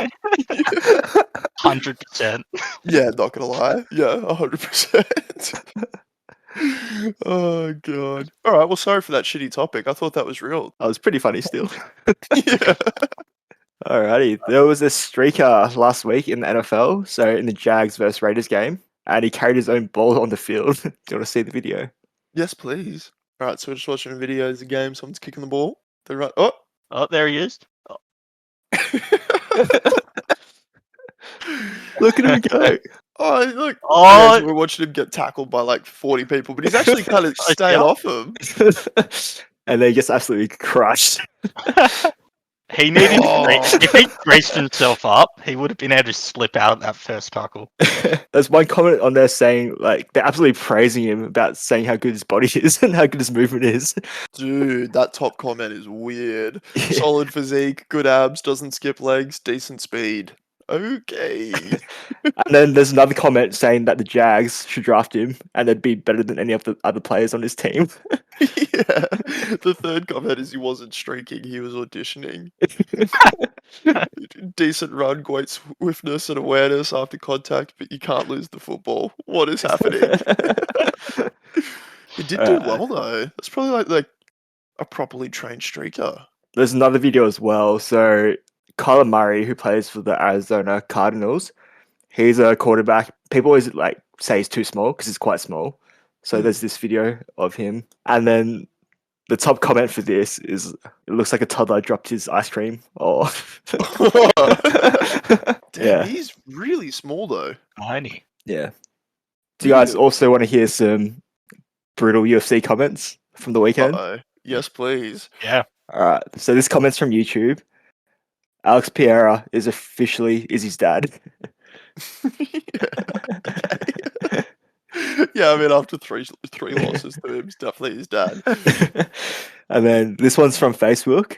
100%. Yeah, not gonna lie. Yeah, 100%. Oh god. All right. Well, sorry for that shitty topic. I thought that was real. That was pretty funny still. Yeah. Alrighty, there was a streaker last week in the NFL, so in the Jags versus Raiders game, and he carried his own ball on the field. Do you want to see the video? Yes, please. All right. So we're just watching a video of the game. Someone's kicking the ball. They run. Oh. Oh, there he is. Look at him go. Oh, look. Oh. Okay, so we're watching him get tackled by like 40 people, but he's actually kind of Oh, staying yeah. off him. And then he gets absolutely crushed. He needed Oh. if he braced himself up, he would have been able to slip out of that first tackle. There's one comment on there saying, like, they're absolutely praising him about saying how good his body is and how good his movement is. Dude, that top comment is weird. Yeah. Solid physique, good abs, doesn't skip legs, decent speed. Okay. And then there's another comment saying that the Jags should draft him and they'd be better than any of the other players on his team. Yeah. The third comment is he wasn't streaking, he was auditioning. Decent run, great swiftness and awareness after contact, but you can't lose the football. What is happening? He did do well though. That's probably like a properly trained streaker. There's another video as well. So Kyler Murray, who plays for the Arizona Cardinals, he's a quarterback. People always like say he's too small because he's quite small. So there's this video of him, and then the top comment for this is, "It looks like a toddler dropped his ice cream." Oh, Damn, yeah, he's really small though. Tiny. yeah. Do you guys also want to hear some brutal UFC comments from the weekend? Uh-oh. Yes, please. Yeah. All right. So this comment's from YouTube. Alex Pereira is officially Izzy's dad. Yeah, I mean, after three losses to him, he's definitely his dad. And then this one's from Facebook.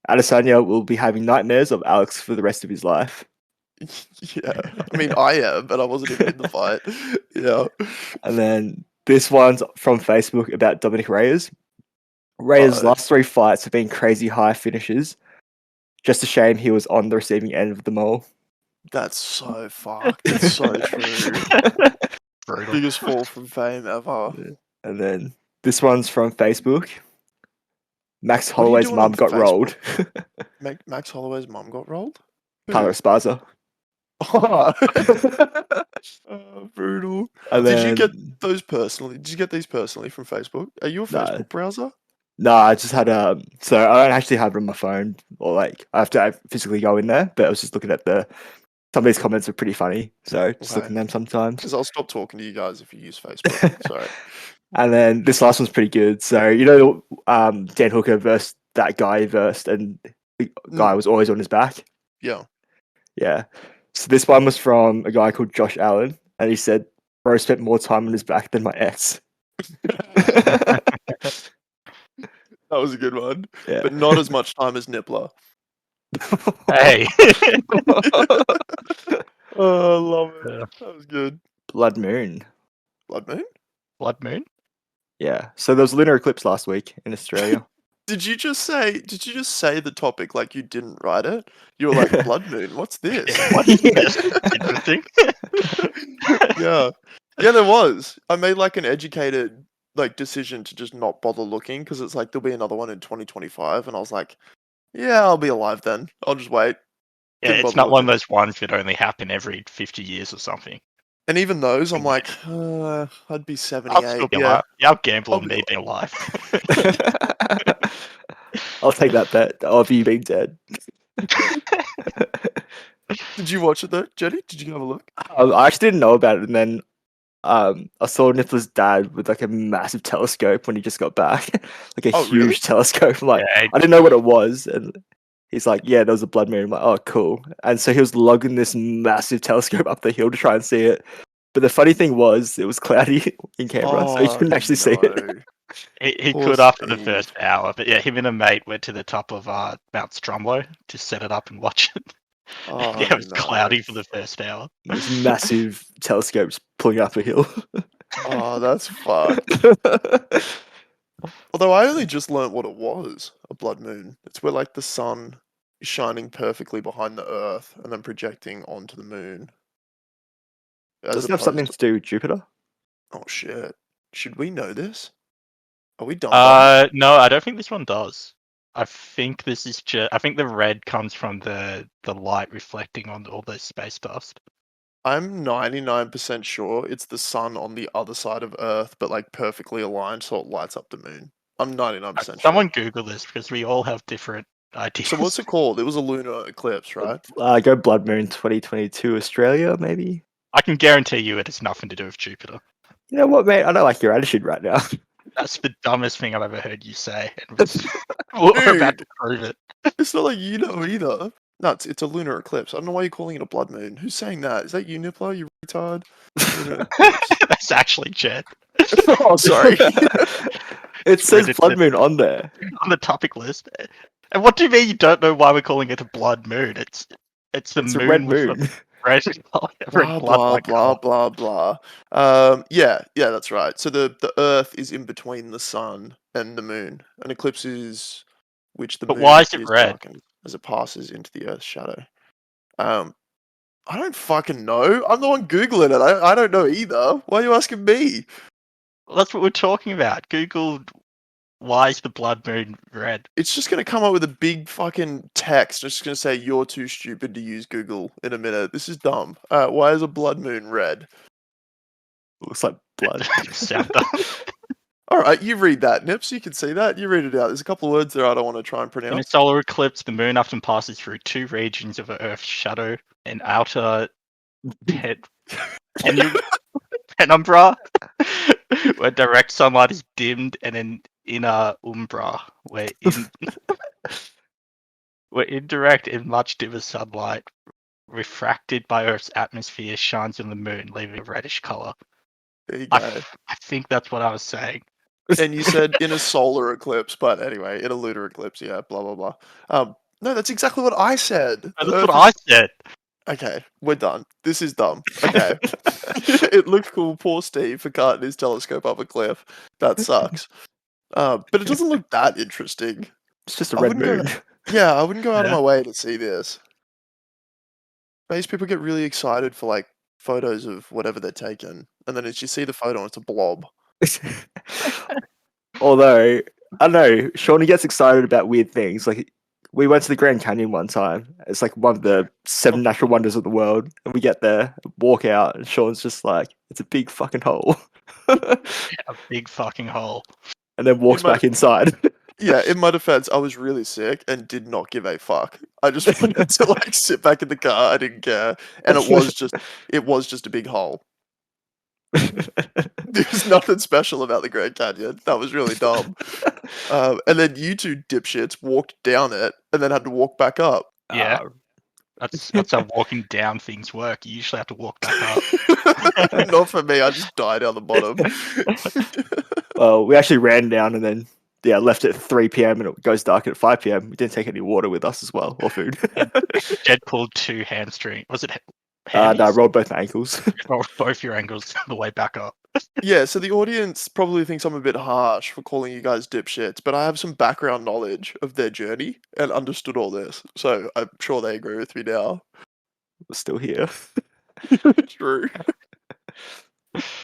Adesanya will be having nightmares of Alex for the rest of his life. Yeah, I mean, I am, but I wasn't even in the fight. Yeah. And then this one's from Facebook about Dominic Reyes. Reyes' last 3 fights have been crazy high finishes. Just a shame he was on the receiving end of them all. That's so fucked. It's so true. Brutal. Biggest fall from fame ever. And then this one's from Facebook. Max What are you Holloway's doing mum on got rolled. Max Holloway's mum got rolled? Who? Carla Esparza. Oh, brutal. And Did you then, get those personally? Did you get these personally from Facebook? Are you a No. Facebook browser? No, I just had so I don't actually have it on my phone, or like I have to physically go in there. But I was just looking at some of these comments are pretty funny, so just Okay. looking at them sometimes. Because I'll stop talking to you guys if you use Facebook. Sorry. And then this last one's pretty good. So Dan Hooker versus that guy and the guy was always on his back. Yeah. Yeah. So this one was from a guy called Josh Allen, and he said, "Bro spent more time on his back than my ex." That was a good one. Yeah. But not as much time as Nippler. Hey. Oh, I love it. Yeah. That was good. Blood moon. Blood moon? Blood moon? Yeah. So there was a lunar eclipse last week in Australia. Did you just say the topic like you didn't write it? You were like, blood moon, what's this? What is this? Interesting. Yeah. Yeah, there was. I made like an educated like decision to just not bother looking because it's like there'll be another one in 2025, and I was like, yeah, I'll be alive then. I'll just wait. Yeah, Didn't it's bother not one of looking. those ones that only happen every 50 years or something. And even those, I'm like, I'd be 78. I'll still be Yeah. alive. Yeah, I'll gamble I'll on be me being alive. I'll take that bet of you being dead. Did you watch it though, Jenny? Did you have a look? I actually didn't know about it, and then I saw Niffler's dad with like a massive telescope when he just got back, like a Oh, huge really? telescope. I'm like, Yeah, I didn't know what it was, and he's like, yeah, there was a blood moon. I'm like, oh, cool. And so he was lugging this massive telescope up the hill to try and see it. But the funny thing was, it was cloudy in Canberra, so he Oh, couldn't actually see it. no. he Poor could after the Steve. first hour, but yeah, him and a mate went to the top of Mount Stromlo to set it up and watch it. Oh, Yeah, it was no. cloudy for the first hour. This massive telescopes pulling up a hill. Oh, that's fucked. Although I only just learnt what it was, a blood moon. It's where like the sun is shining perfectly behind the earth and then projecting onto the moon. As Does it have something opposed to do with Jupiter? Oh shit. Should we know this? Are we dumb? No, I don't think this one does. I think this is just. I think the red comes from the light reflecting on all those space dust. I'm 99% sure it's the sun on the other side of Earth, but like perfectly aligned so it lights up the moon. I'm 99% sure. Someone Google this because we all have different ideas. So what's it called? It was a lunar eclipse, right? Go Blood Moon 2022 Australia, maybe? I can guarantee you it has nothing to do with Jupiter. You know what, mate? I don't like your attitude right now. That's the dumbest thing I've ever heard you say. And we're about to prove it. It's not like you know either. No, it's a lunar eclipse. I don't know why you're calling it a blood moon. Who's saying that? Is that you, Nippler? You retard? Lunar eclipse. That's actually Jed. Oh, sorry. It says Reddit Blood did- Moon on there. On the topic list. And what do you mean you don't know why we're calling it a blood moon? It's the It's a moon red with moon. a red, blah red blah blood blah blah blah. Yeah, that's right. So the Earth is in between the sun and the moon. An eclipse is which the But moon why is it red? darkened as it passes into the Earth's shadow. I don't fucking know. I'm the one googling it. I don't know either. Why are you asking me? Well, that's what we're talking about. Google why is the blood moon red? It's just gonna come up with a big fucking text. It's just gonna say you're too stupid to use Google in a minute. This is dumb. Why is a blood moon red? Looks like blood. Sound dumb. All right, you read that, Nips. You can see that. You read it out. There's a couple of words there I don't want to try and In a pronounce. solar eclipse, the moon often passes through two regions of Earth's shadow: an outer penumbra, where direct sunlight is dimmed, and an inner umbra, where indirect and much dimmer sunlight refracted by Earth's atmosphere shines on the moon, leaving a reddish color. There you go. I think that's what I was saying. And you said in a solar eclipse, but anyway, in a lunar eclipse, yeah, blah blah blah. No, that's exactly what I said. The That's Earth what I said. Okay, we're done. This is dumb. Okay. It looked cool, poor Steve, for carting his telescope up a cliff. That sucks. But it doesn't look that interesting. It's just a I red wouldn't moon. Yeah, I wouldn't go out of Yeah. my way to see this. Space people get really excited for like photos of whatever they're taking, and then as you see the photo, it's a blob. Although, I don't know, Shawnee gets excited about weird things. Like, we went to the Grand Canyon one time. It's like one of the 7 natural wonders of the world. And we get there, walk out, and Sean's just like, it's a big fucking hole. A big fucking hole. And then walks might- back inside. Yeah, in my defense, I was really sick and did not give a fuck. I just wanted to like sit back in the car. I didn't care, and it was just a big hole. There's nothing special about the Grand Canyon. That was really dumb. And then you two dipshits walked down it and then had to walk back up. Yeah. That's how walking down things work. You usually have to walk back up. Not for me. I just died down the bottom. Well, we actually ran down and then left at 3 p.m. and it goes dark at 5 p.m. We didn't take any water with us as well, or food. Jed pulled 2 hamstring. Was it No, I hammies? rolled both my ankles. Or both your ankles on the way back up. Yeah, so the audience probably thinks I'm a bit harsh for calling you guys dipshits, but I have some background knowledge of their journey and understood all this. So I'm sure they agree with me now. We're still here. True.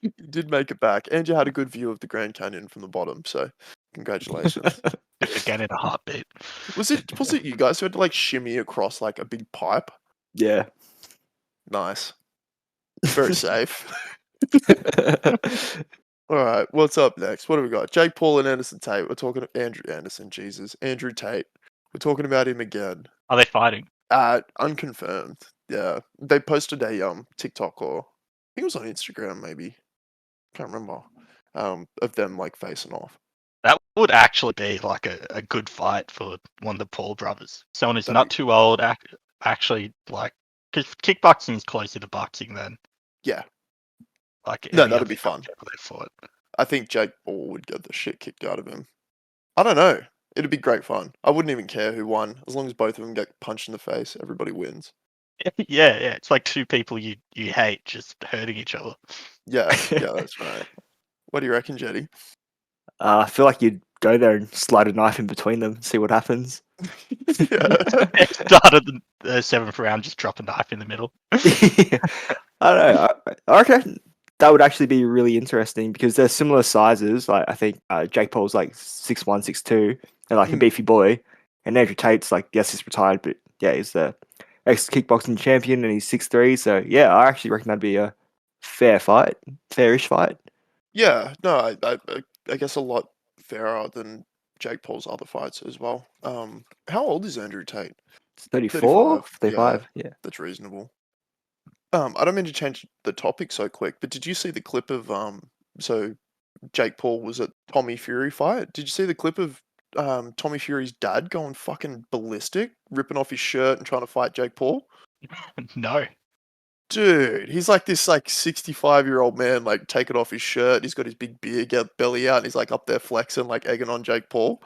You did make it back, and you had a good view of the Grand Canyon from the bottom, so congratulations. Again in a heartbeat. Was it you guys who had to like shimmy across like a big pipe? Yeah. Nice. Very safe. Alright, what's up next? What do we got? Jake Paul and Anderson Tate. We're talking Andrew Tate. We're talking about him again. Are they fighting? Unconfirmed. Yeah. They posted a TikTok, or I think it was on Instagram maybe. Can't remember. Of them like facing off. That would actually be like a good fight for one of the Paul brothers. Someone who's That'd not be- too old, actually like, because kickboxing is closer to boxing than Yeah. like No, any that'd other be fun. people they fought. I think Jake Paul would get the shit kicked out of him. I don't know. It'd be great fun. I wouldn't even care who won. As long as both of them get punched in the face, everybody wins. Yeah, it's like 2 people you hate just hurting each other. Yeah, that's right. What do you reckon, Jetty? I feel like you'd go there and slide a knife in between them, see what happens. Yeah. Started the 7th round, just drop a knife in the middle. I don't know. I reckon that would actually be really interesting because they're similar sizes. Like I think Jake Paul's like 6'1", 6'2", and like a beefy boy, and Andrew Tate's like, yes, he's retired, but yeah, he's the ex-kickboxing champion and he's 6'3". So yeah, I actually reckon that'd be a fairish fight. Yeah, no, I guess a lot fairer than Jake Paul's other fights as well. How old is Andrew Tate? It's 34, 35. 35, yeah. That's reasonable. I don't mean to change the topic so quick, but did you see the clip of so Jake Paul was at Tommy Fury fight? Did you see the clip of Tommy Fury's dad going fucking ballistic, ripping off his shirt and trying to fight Jake Paul? No. Dude, he's like this like 65-year-old man, like taking off his shirt. He's got his big beer belly out, and he's like up there flexing, like egging on Jake Paul.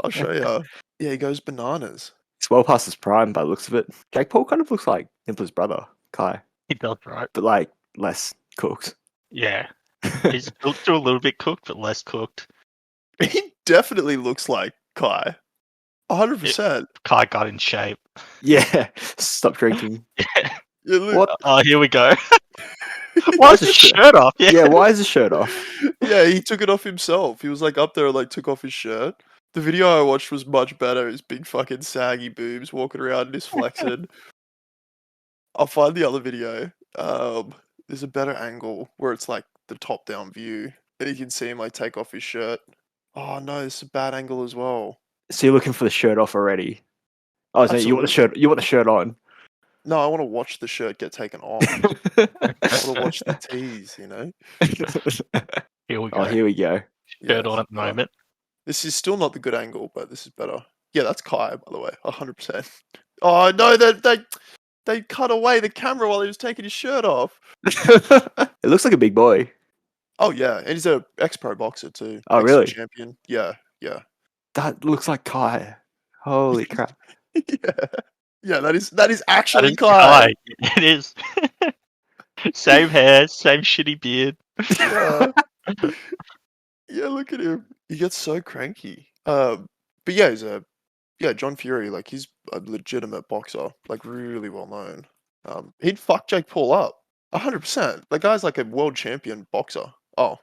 I'll show you. Yeah, he goes bananas. It's well past his prime by the looks of it. Jake Paul kind of looks like Nimpler's brother, Kai, He does, right? but like less cooked. Yeah. He's still a little bit cooked, but less cooked. He definitely looks like Kai. 100%. Kai got in shape. Yeah, stop drinking. Yeah, look, What? Oh, here we go. Why is his shirt off? Yeah, why is his shirt off? Yeah, he took it off himself. He was like up there, like took off his shirt. The video I watched was much better. His big fucking saggy boobs walking around and his flexing. I'll find the other video. There's a better angle where it's like the top down view, and you can see him like take off his shirt. Oh no, it's a bad angle as well. So you're looking for the shirt off already? Oh, so you want the shirt? You want the shirt on? No, I want to watch the shirt get taken off. I want to watch the tease, you know? Here we go. Oh, here we go. Shirt on at the moment. This is still not the good angle, but this is better. Yeah, that's Kai, by the way, 100%. Oh no, they cut away the camera while he was taking his shirt off. It looks like a big boy. Oh yeah, and he's a ex-pro boxer too. Oh, really? Champion. Yeah. That looks like Kai. Holy crap! Yeah, that is actually That is Kai. It is. Same hair, same shitty beard. Yeah. Yeah, look at him. He gets so cranky. But yeah, John Fury, like he's a legitimate boxer, like really well known. He'd fuck Jake Paul up 100%. The guy's like a world champion boxer. Oh,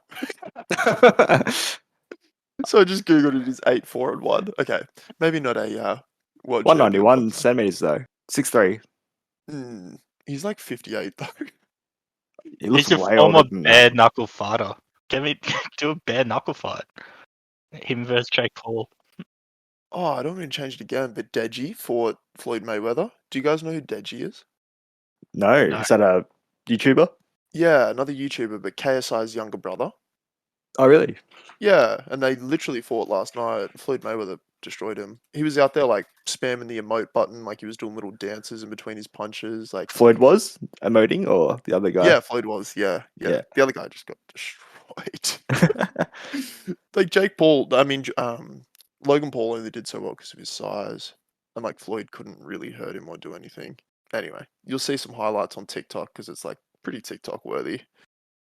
so I just googled it. Is 8'4" 1. Okay, maybe not a world 191 champion. centimeters though. 6'3". He's like 58 though. He looks He's a way former older than that. bare knuckle fighter. Can we do a bare knuckle fight? Him versus Jake Paul. Oh, I don't want to change it again, but Jaji fought Floyd Mayweather. Do you guys know who Jaji is? No, is that a YouTuber? Yeah, another YouTuber, but KSI's younger brother. Oh, really? Yeah, and they literally fought last night. Floyd Mayweather destroyed him. He was out there like spamming the emote button, like he was doing little dances in between his punches. Like Floyd was emoting, or the other guy? yeah, Floyd was. Yeah. Yeah. The other guy just got destroyed. Like Jake Paul, I mean, Logan Paul only did so well because of his size, and like Floyd couldn't really hurt him or do anything. Anyway, you'll see some highlights on TikTok because it's like pretty TikTok worthy.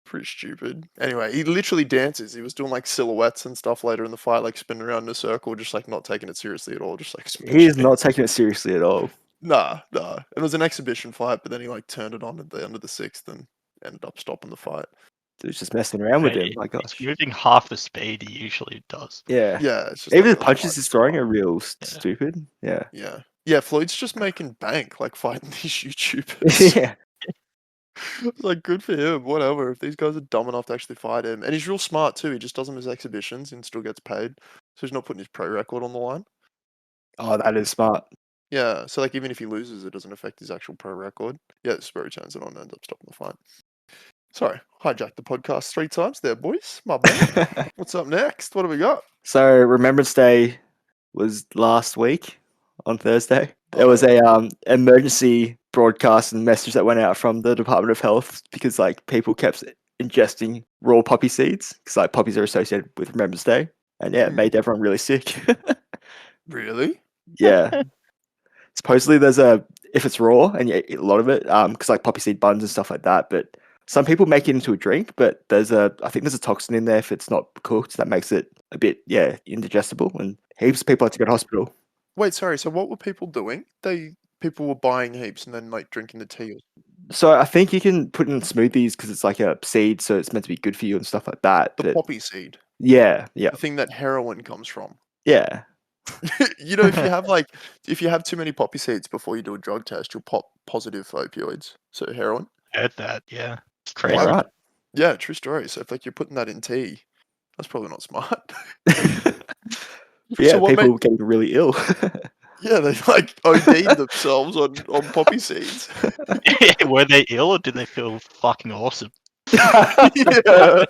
Pretty stupid. Anyway, he literally dances. He was doing like silhouettes and stuff later in the fight, like spinning around in a circle, just like not taking it seriously at all. Just like He is not taking it seriously at all. Nah. It was an exhibition fight, but then he like turned it on at the end of the sixth and ended up stopping the fight. He was just messing around with him. Mate, My He's gosh. moving half the speed he usually does. Yeah. Yeah, it's just Even like the a punches fight he's throwing style. are real Yeah. stupid. Yeah. Yeah, Floyd's just making bank, like fighting these YouTubers. Yeah. Like, good for him. Whatever. If these guys are dumb enough to actually fight him, and he's real smart too. He just does them as exhibitions and still gets paid, so he's not putting his pro record on the line. Oh, that is smart. Yeah, so like even if he loses, it doesn't affect his actual pro record. Yeah, Sparrow turns it on and ends up stopping the fight. Sorry, hijacked the podcast 3 times there, boys. My bad. What's up next? What do we got? So Remembrance Day was last week on Thursday. There was a emergency broadcast and message that went out from the Department of Health because like people kept ingesting raw poppy seeds because like poppies are associated with Remembrance Day, and yeah, it made everyone really sick. Really? Yeah. Supposedly there's if it's raw and you eat a lot of it, because like poppy seed buns and stuff like that, but some people make it into a drink, but I think there's a toxin in there if it's not cooked that makes it a bit indigestible, and heaps of people have to go to hospital. Wait, sorry. So what were people doing? People were buying heaps and then like drinking the tea. So I think you can put it in smoothies because it's like a seed, so it's meant to be good for you and stuff like that. The But poppy seed, yeah, the thing that heroin comes from. yeah. You know, if you have too many poppy seeds before you do a drug test, you'll pop positive for opioids. So heroin. Heard that, yeah. It's All crazy. right. Yeah, true story. So if like you're putting that in tea, that's probably not smart. Yeah, So what people getting really ill. Yeah, they like OD'd themselves on poppy seeds. Were they ill or did they feel fucking awesome? Yeah.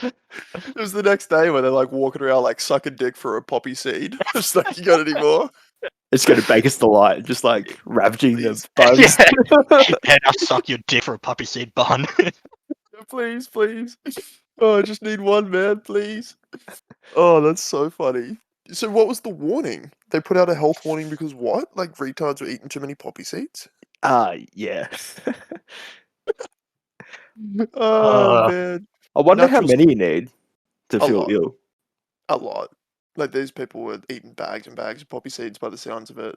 It was the next day where they're like walking around like sucking dick for a poppy seed. Just like, you got any more? It's going to Baker's Delight, just like ravaging the Please. bugs. And I'll suck your dick for a puppy seed bun. Please. Oh, I just need one, man, please. Oh, that's so funny. So what was the warning? They put out a health warning because what? Like retards were eating too many poppy seeds? Yeah. Oh, man. I wonder how Natural many you need to A feel lot. ill. A lot. Like these people were eating bags and bags of poppy seeds by the sounds of it.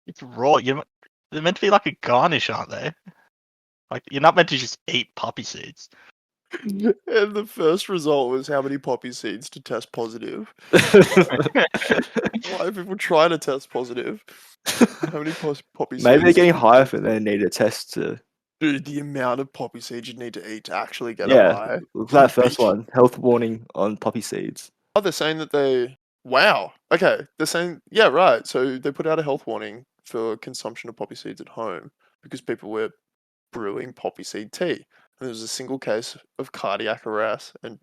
It's raw. They're meant to be like a garnish, aren't they? Like you're not meant to just eat poppy seeds. And the first result was how many poppy seeds to test positive. Why are people trying to test positive? How many poppy seeds? Maybe they're getting higher for they need a test to. Dude, the amount of poppy seeds you need to eat to actually get Yeah, high. that first one, health warning on poppy seeds. Oh, they're saying that they. Wow. Okay. They're saying, yeah, right. So they put out a health warning for consumption of poppy seeds at home because people were brewing poppy seed tea. And there was a single case of cardiac arrest and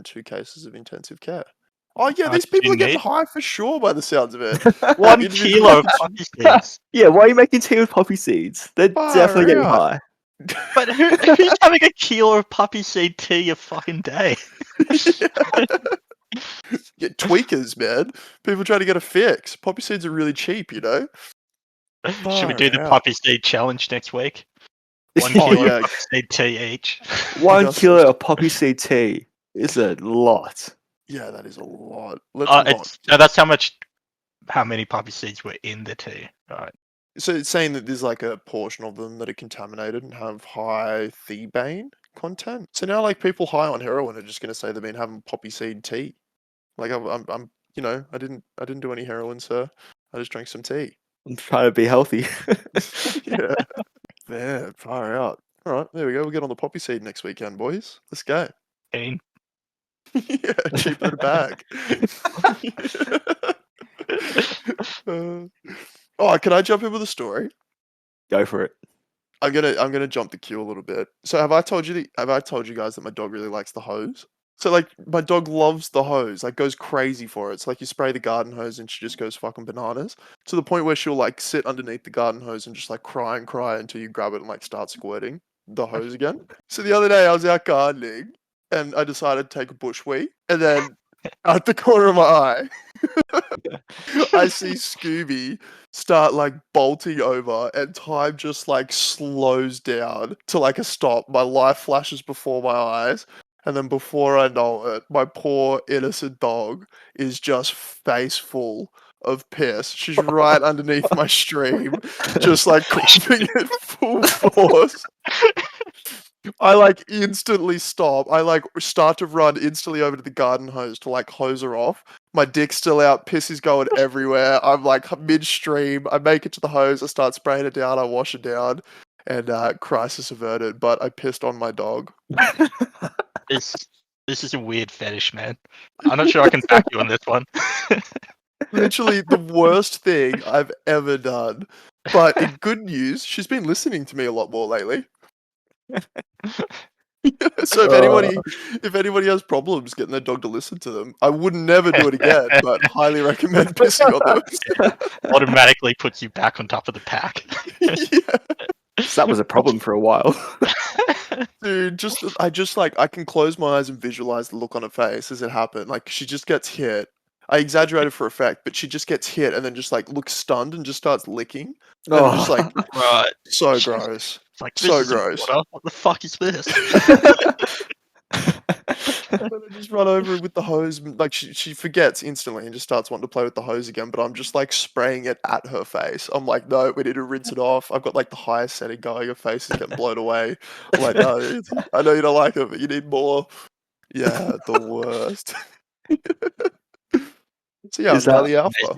2 cases of intensive care. Oh, yeah, these That's people are you getting need. high for sure by the sounds of it. 1 Individual- kilo of poppy seeds. Yeah, why are you making tea with poppy seeds? They're Far definitely getting out. high. But who's having a kilo of poppy seed tea a fucking day? Yeah, tweakers, man. People trying to get a fix. Poppy seeds are really cheap, you know? Should we do the Far out. poppy seed challenge next week? 1 Oh, kilo yeah. of poppy seed tea each. 1 Just- kilo of poppy seed tea is a lot. Yeah, that is a lot. Let's not. That's how many poppy seeds were in the tea. Right. So it's saying that there's like a portion of them that are contaminated and have high thebaine content. So now, like people high on heroin are just going to say they've been having poppy seed tea. Like I'm, you know, I didn't do any heroin, sir. I just drank some tea. I'm trying to be healthy. Yeah, man, far out. All right, there we go. We'll get on the poppy seed next weekend, boys. Let's go. Keen. Yeah, cheaper than a bag. Oh, can I jump in with a story? Go for it. I'm gonna jump the queue a little bit. So have I told you guys that my dog really likes the hose? So like my dog loves the hose, like goes crazy for it. It's like you spray the garden hose and she just goes fucking bananas to the point where she'll like sit underneath the garden hose and just like cry and cry until you grab it and like start squirting the hose again. So the other day I was out gardening and I decided to take a bush wee, and then At the corner of my eye, I see Scooby start like bolting over, and time just like slows down to like a stop. My life flashes before my eyes, and then before I know it, my poor innocent dog is just face full of piss. She's right underneath my stream, just like coughing at full force. I like instantly stop. I like start to run instantly over to the garden hose to like hose her off. My dick's still out, piss is going everywhere. I'm like midstream. I make it to the hose. I start spraying it down. I wash it down, and crisis averted. But I pissed on my dog. This this is a weird fetish, man. I'm not sure I can back you on this one. Literally the worst thing I've ever done. But in good news, she's been listening to me a lot more lately. So if anybody has problems getting their dog to listen to them, I would never do it again, but highly recommend pissing on them. Automatically puts you back on top of the pack. Yeah. So that was a problem for a while. Dude, I can close my eyes and visualize the look on her face as it happened. Like she just gets hit. I exaggerated for effect, but she just gets hit and then just like looks stunned and just starts licking. And I'm just like, Right. so gross. It's like, So this isn't gross. water. What the fuck is this? And then I just run over with the hose. Like she forgets instantly and just starts wanting to play with the hose again. But I'm just like spraying it at her face. I'm like, no, we need to rinse it off. I've got like the highest setting going. Her face is getting blown away. I'm like, no, I know you don't like it, but you need more. Yeah, the worst. So yeah, Is I'm that Nelly Alpha.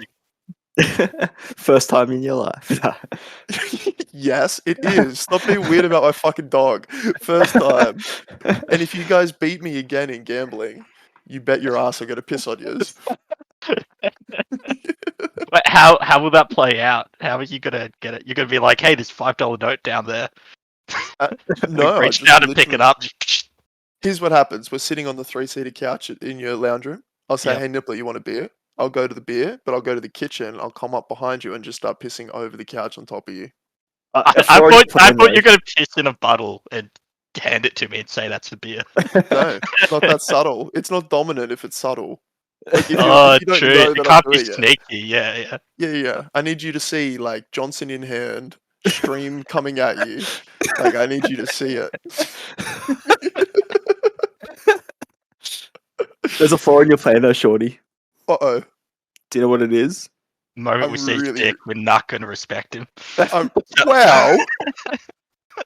First time in your life. Yes, it is. Stop being weird about my fucking dog. First time. And if you guys beat me again in gambling, you bet your ass I'm gonna piss on yours. But how will that play out? How are you gonna get it? You're gonna be like, hey, there's $5 note down there. No, I reach just down to pick it literally- up. Here's what happens. We're sitting on the 3-seater couch in your lounge room. I'll say, Yep. hey, Nippler, you want a beer? I'll go to the beer, but I'll go to the kitchen. I'll come up behind you and just start pissing over the couch on top of you. I thought you're gonna piss in a bottle and hand it to me and say that's the beer. No, it's not that subtle. It's not dominant if it's subtle. Like, if you don't True. know It that I'm can't be doing it. sneaky. Yeah. Yeah. I need you to see, like, Johnson in hand, stream coming at you. Like, I need you to see it. There's a flaw in your play though, Shorty. Uh-oh. Do you know what it is? The moment I'm we see his really- dick, we're not gonna respect him. Wow.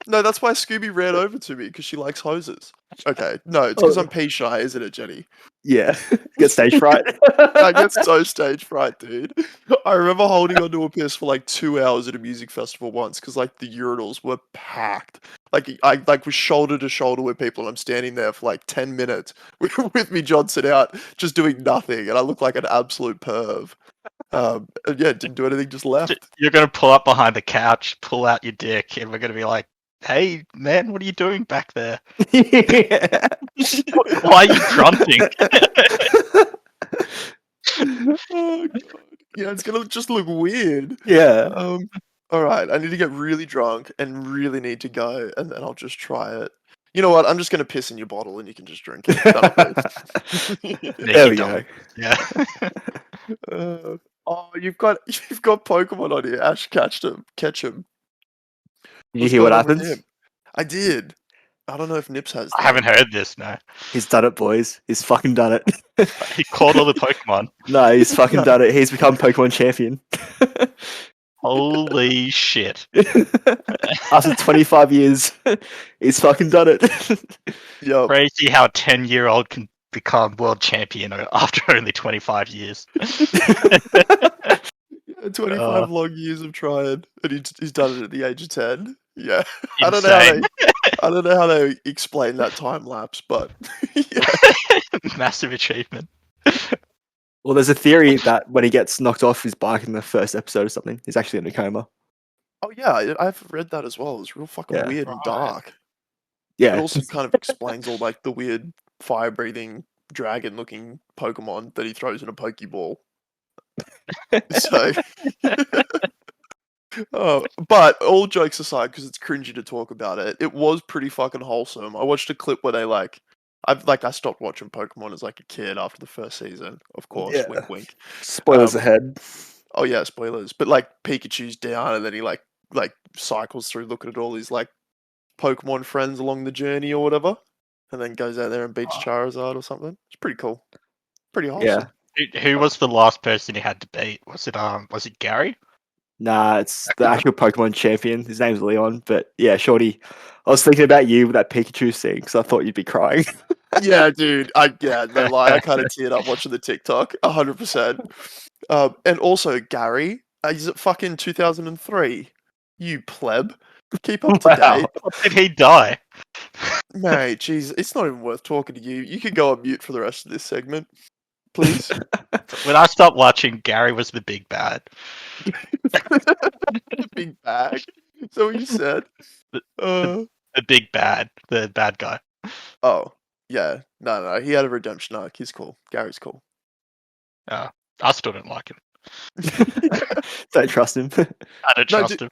No, that's why Scooby ran over to me, because she likes hoses. Okay, no, it's because I'm pee shy, isn't it, Jenny? Yeah. Get stage fright. I get so stage fright, dude. I remember holding onto a piss for like 2 hours at a music festival once, because like the urinals were packed. Like I was shoulder to shoulder with people, and I'm standing there for like 10 minutes with me Johnson out, just doing nothing, and I look like an absolute perv. And yeah, didn't do anything, just left. You're gonna pull up behind the couch, pull out your dick, and we're gonna be like, "Hey, man, what are you doing back there? Why are you grunting?" Oh, God. Yeah, it's gonna just look weird. Yeah. All right, I need to get really drunk and really need to go, and then I'll just try it. You know what? I'm just gonna piss in your bottle, and you can just drink it. That'll do. There we go. Yeah. Oh, you've got Pokemon on here. Ash Ketchum. Did you What's hear what going on with happens? him? I did. I don't know if Nips has. I haven't heard this. No, He's done it, boys. He's fucking done it. he caught all the Pokemon. No, he's fucking done it. He's become Pokemon champion. Holy shit! After 25 years, he's fucking done it. Yo, Crazy how a 10-year-old can become world champion after only 25 years. 25 long years of trying, and he's done it at the age of 10. Yeah, I don't know how they explain that time lapse, but yeah. Massive achievement. Well, there's a theory that when he gets knocked off his bike in the first episode or something, he's actually in a coma. Oh yeah, I've read that as well. It's real fucking Yeah. weird and dark. Yeah. It also kind of explains all like the weird fire-breathing dragon-looking Pokemon that he throws in a Pokeball. So, but all jokes aside, because it's cringy to talk about it, it was pretty fucking wholesome. I watched a clip where they like I stopped watching Pokemon as like a kid after the first season. Of course, Yeah. wink, wink. Spoilers ahead. Oh yeah, spoilers. But like Pikachu's down, and then he like cycles through, looking at all his like Pokemon friends along the journey or whatever, and then goes out there and beats Charizard or something. It's pretty cool. Pretty awesome. Yeah. Who was the last person he had to beat? Was it Gary? Nah, it's the actual Pokemon champion. His name's Leon. But yeah, Shorty, I was thinking about you with that Pikachu scene because I thought you'd be crying. Yeah, dude. No lie. I kind of teared up watching the TikTok. 100%. And also Gary. He's at fucking 2003. You pleb. Keep up to Wow. date. Did he die? Mate, jeez, it's not even worth talking to you. You could go on mute for the rest of this segment, please. When I stopped watching, Gary was the big bad. Big bag. So what you said? The big bad, the bad guy. Oh, yeah. No. He had a redemption arc. He's cool. Gary's cool. I still don't like him. Don't trust him. I don't No, trust him.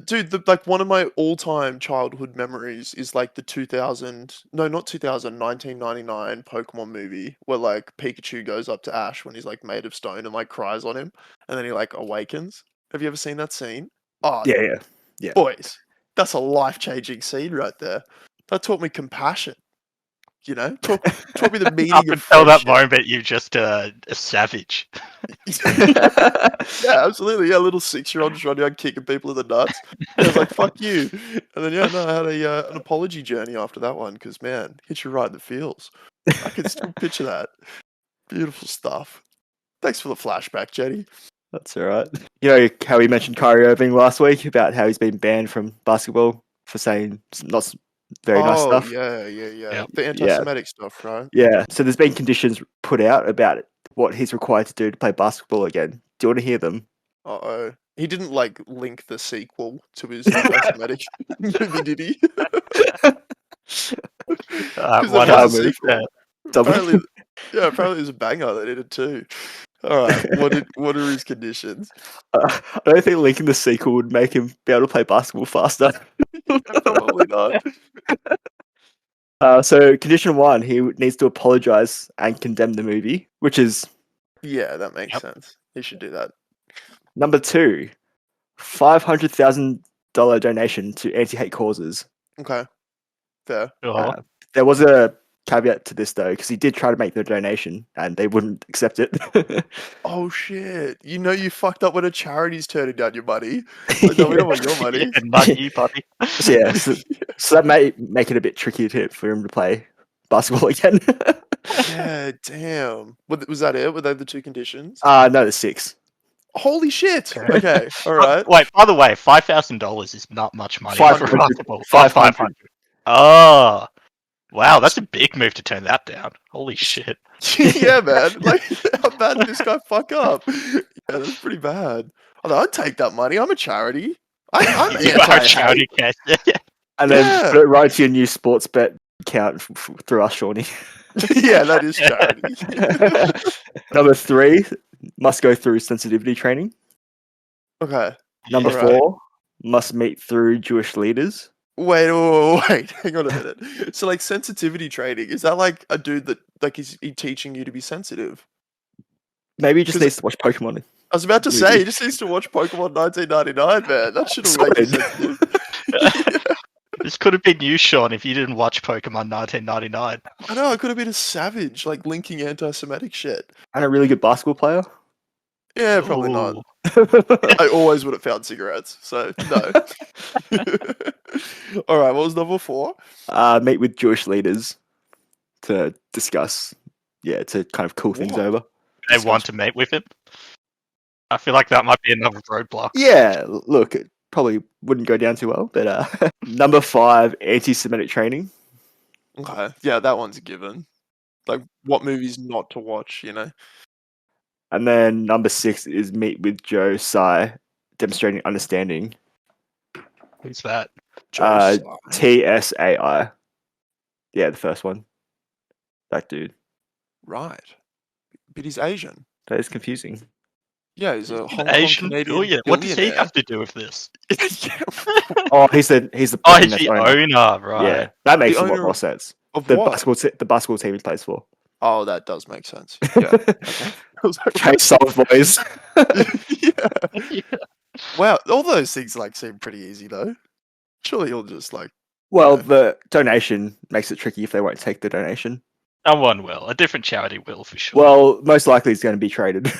Dude, like one of my all-time childhood memories is like the 1999 Pokemon movie where like Pikachu goes up to Ash when he's like made of stone and like cries on him, and then he like awakens. Have you ever seen that scene? Oh, Yeah. boys, that's a life-changing scene right there. That taught me compassion. You know, taught me the meaning Up of until that friendship. moment, you're just a savage. Yeah, absolutely. Yeah, little 6-year-old just running around kicking people in the nuts. I was like, "Fuck you!" And then I had an apology journey after that one because man, hit you right in the feels. I can still picture that. Beautiful stuff. Thanks for the flashback, Jetty. That's all right. You know how we mentioned Kyrie Irving last week about how he's been banned from basketball for saying not very nice stuff. Yeah. Yep. The anti-Semitic stuff, right? Yeah. So there's been conditions put out about what he's required to do to play basketball again. Do you want to hear them? Uh-oh. He didn't like link the sequel to his anti-Semitic movie, did he? 'Cause there What was a else? sequel. Apparently there's a banger that did it too. All right, what are his conditions? I don't think linking the sequel would make him be able to play basketball faster. Probably not. So condition 1, he needs to apologize and condemn the movie, which is Yeah, that makes sense. He should do that. number 2, $500,000 donation to anti-hate causes. Okay, fair. Sure. There was a caveat to this though, because he did try to make the donation and they wouldn't accept it. Oh shit! You know you fucked up when a charity's turning down your money. Like, no, we don't want your money. Yeah, not you, buddy. So that may make it a bit tricky for him to play basketball again. Yeah, damn. Was that it? Were they the two conditions? No, there's 6. Holy shit! Okay, all right. Wait, by the way, $5,000 is not much money for 500. basketball. 500. Oh, wow, that's a big move to turn that down. Holy shit. Yeah, man. Like, how bad did this guy fuck up? Yeah, that's pretty bad. Although I'd take that money. I'm a charity. I'm You are a anti-hate. charity case. And then Yeah. put it right to your new sports bet account through us, Shawnee. Yeah, that is charity. Number 3, must go through sensitivity training. Okay. Number Alright. 4, must meet through Jewish leaders. Wait. Hang on a minute. So, like, sensitivity training, is that like a dude that, like, is he teaching you to be sensitive? Maybe he just 'Cause needs to watch Pokemon. I was about to say, he just needs to watch Pokemon 1999, man. That should have made you Sorted. sensitive. This could have been you, Sean, if you didn't watch Pokemon 1999. I know, I could have been a savage, like, linking anti-Semitic shit. And a really good basketball player. Yeah, probably not. Ooh. I always would have found cigarettes, so no. All right, what was number 4? Meet with Jewish leaders to discuss, to kind of cool things What? over. They want to meet with him. I feel like that might be another roadblock. Yeah, look, it probably wouldn't go down too well. But number 5, anti-Semitic training. Okay, yeah, that one's a given. Like, what movies not to watch, you know? And then number 6 is meet with Joe Tsai, demonstrating understanding. Who's that? Joe TSAI. Yeah, the first one. That dude. Right. But he's Asian. That is confusing. Yeah, he's a Hong Kong Asian Canadian billionaire. What does he billionaire. have to do with this? Oh, he's the Oh, person he's that's the owner. owner, right? Yeah, that makes a lot owner more of- sense. Of The what? basketball team he plays for. Oh, that does make sense. Yeah. Okay. I was like, Case solved, boys. yeah. Yeah. Wow, all those things like seem pretty easy though. Surely you'll just like. Well, know. the donation makes it tricky if they won't take the donation. Someone will. A different charity will for sure. Well, most likely it's going to be traded.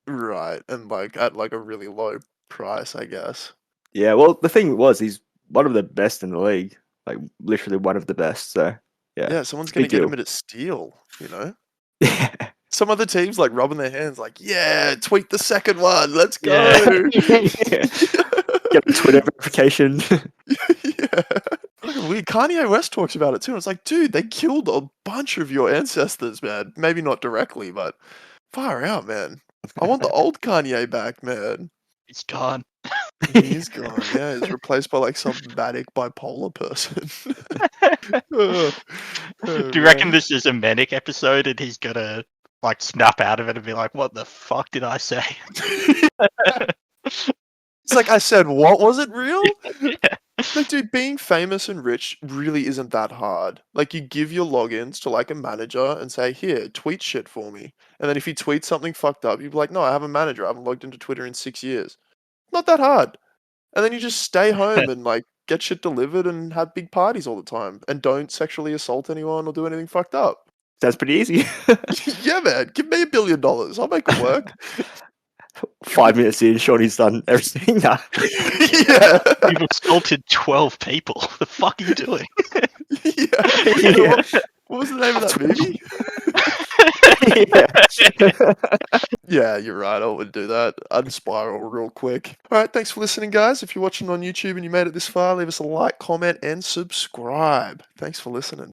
Right, and like at like a really low price, I guess. Yeah, well, the thing was, he's one of the best in the league. Like, literally one of the best. So, yeah. Yeah, someone's Big gonna get deal. him at a steal, you know? Yeah. Some other teams like rubbing their hands like, yeah, tweet the second one, let's Yeah. go. Get a Twitter verification. Yeah. Fucking weird. Kanye West talks about it too. It's like, dude, they killed a bunch of your ancestors, man. Maybe not directly, but far out, man. I want the old Kanye back, man. He's gone. He is gone. Yeah, he's replaced by like some manic bipolar person. Oh, Do you reckon man. this is a manic episode and he's gonna like snap out of it and be like, "What the fuck did I say?" It's like I said, what was it real? Yeah. Like, dude, being famous and rich really isn't that hard. Like, you give your logins to like a manager and say, "Here, tweet shit for me." And then if he tweets something fucked up, you'd be like, "No, I have a manager. I haven't logged into Twitter in 6 years." Not that hard. And then you just stay home and like get shit delivered and have big parties all the time and don't sexually assault anyone or do anything fucked up. Sounds pretty easy. Yeah, man, give me $1 billion. I'll make it work. 5 minutes in, Shorty's done everything. Nah. Yeah. You've assaulted 12 people. The fuck are you doing? Yeah. Yeah. What was the name of that movie? Yeah. Yeah, you're right. I would do that. I'd spiral real quick. All right, thanks for listening, guys. If you're watching on YouTube and you made it this far, leave us a like, comment, and subscribe. Thanks for listening.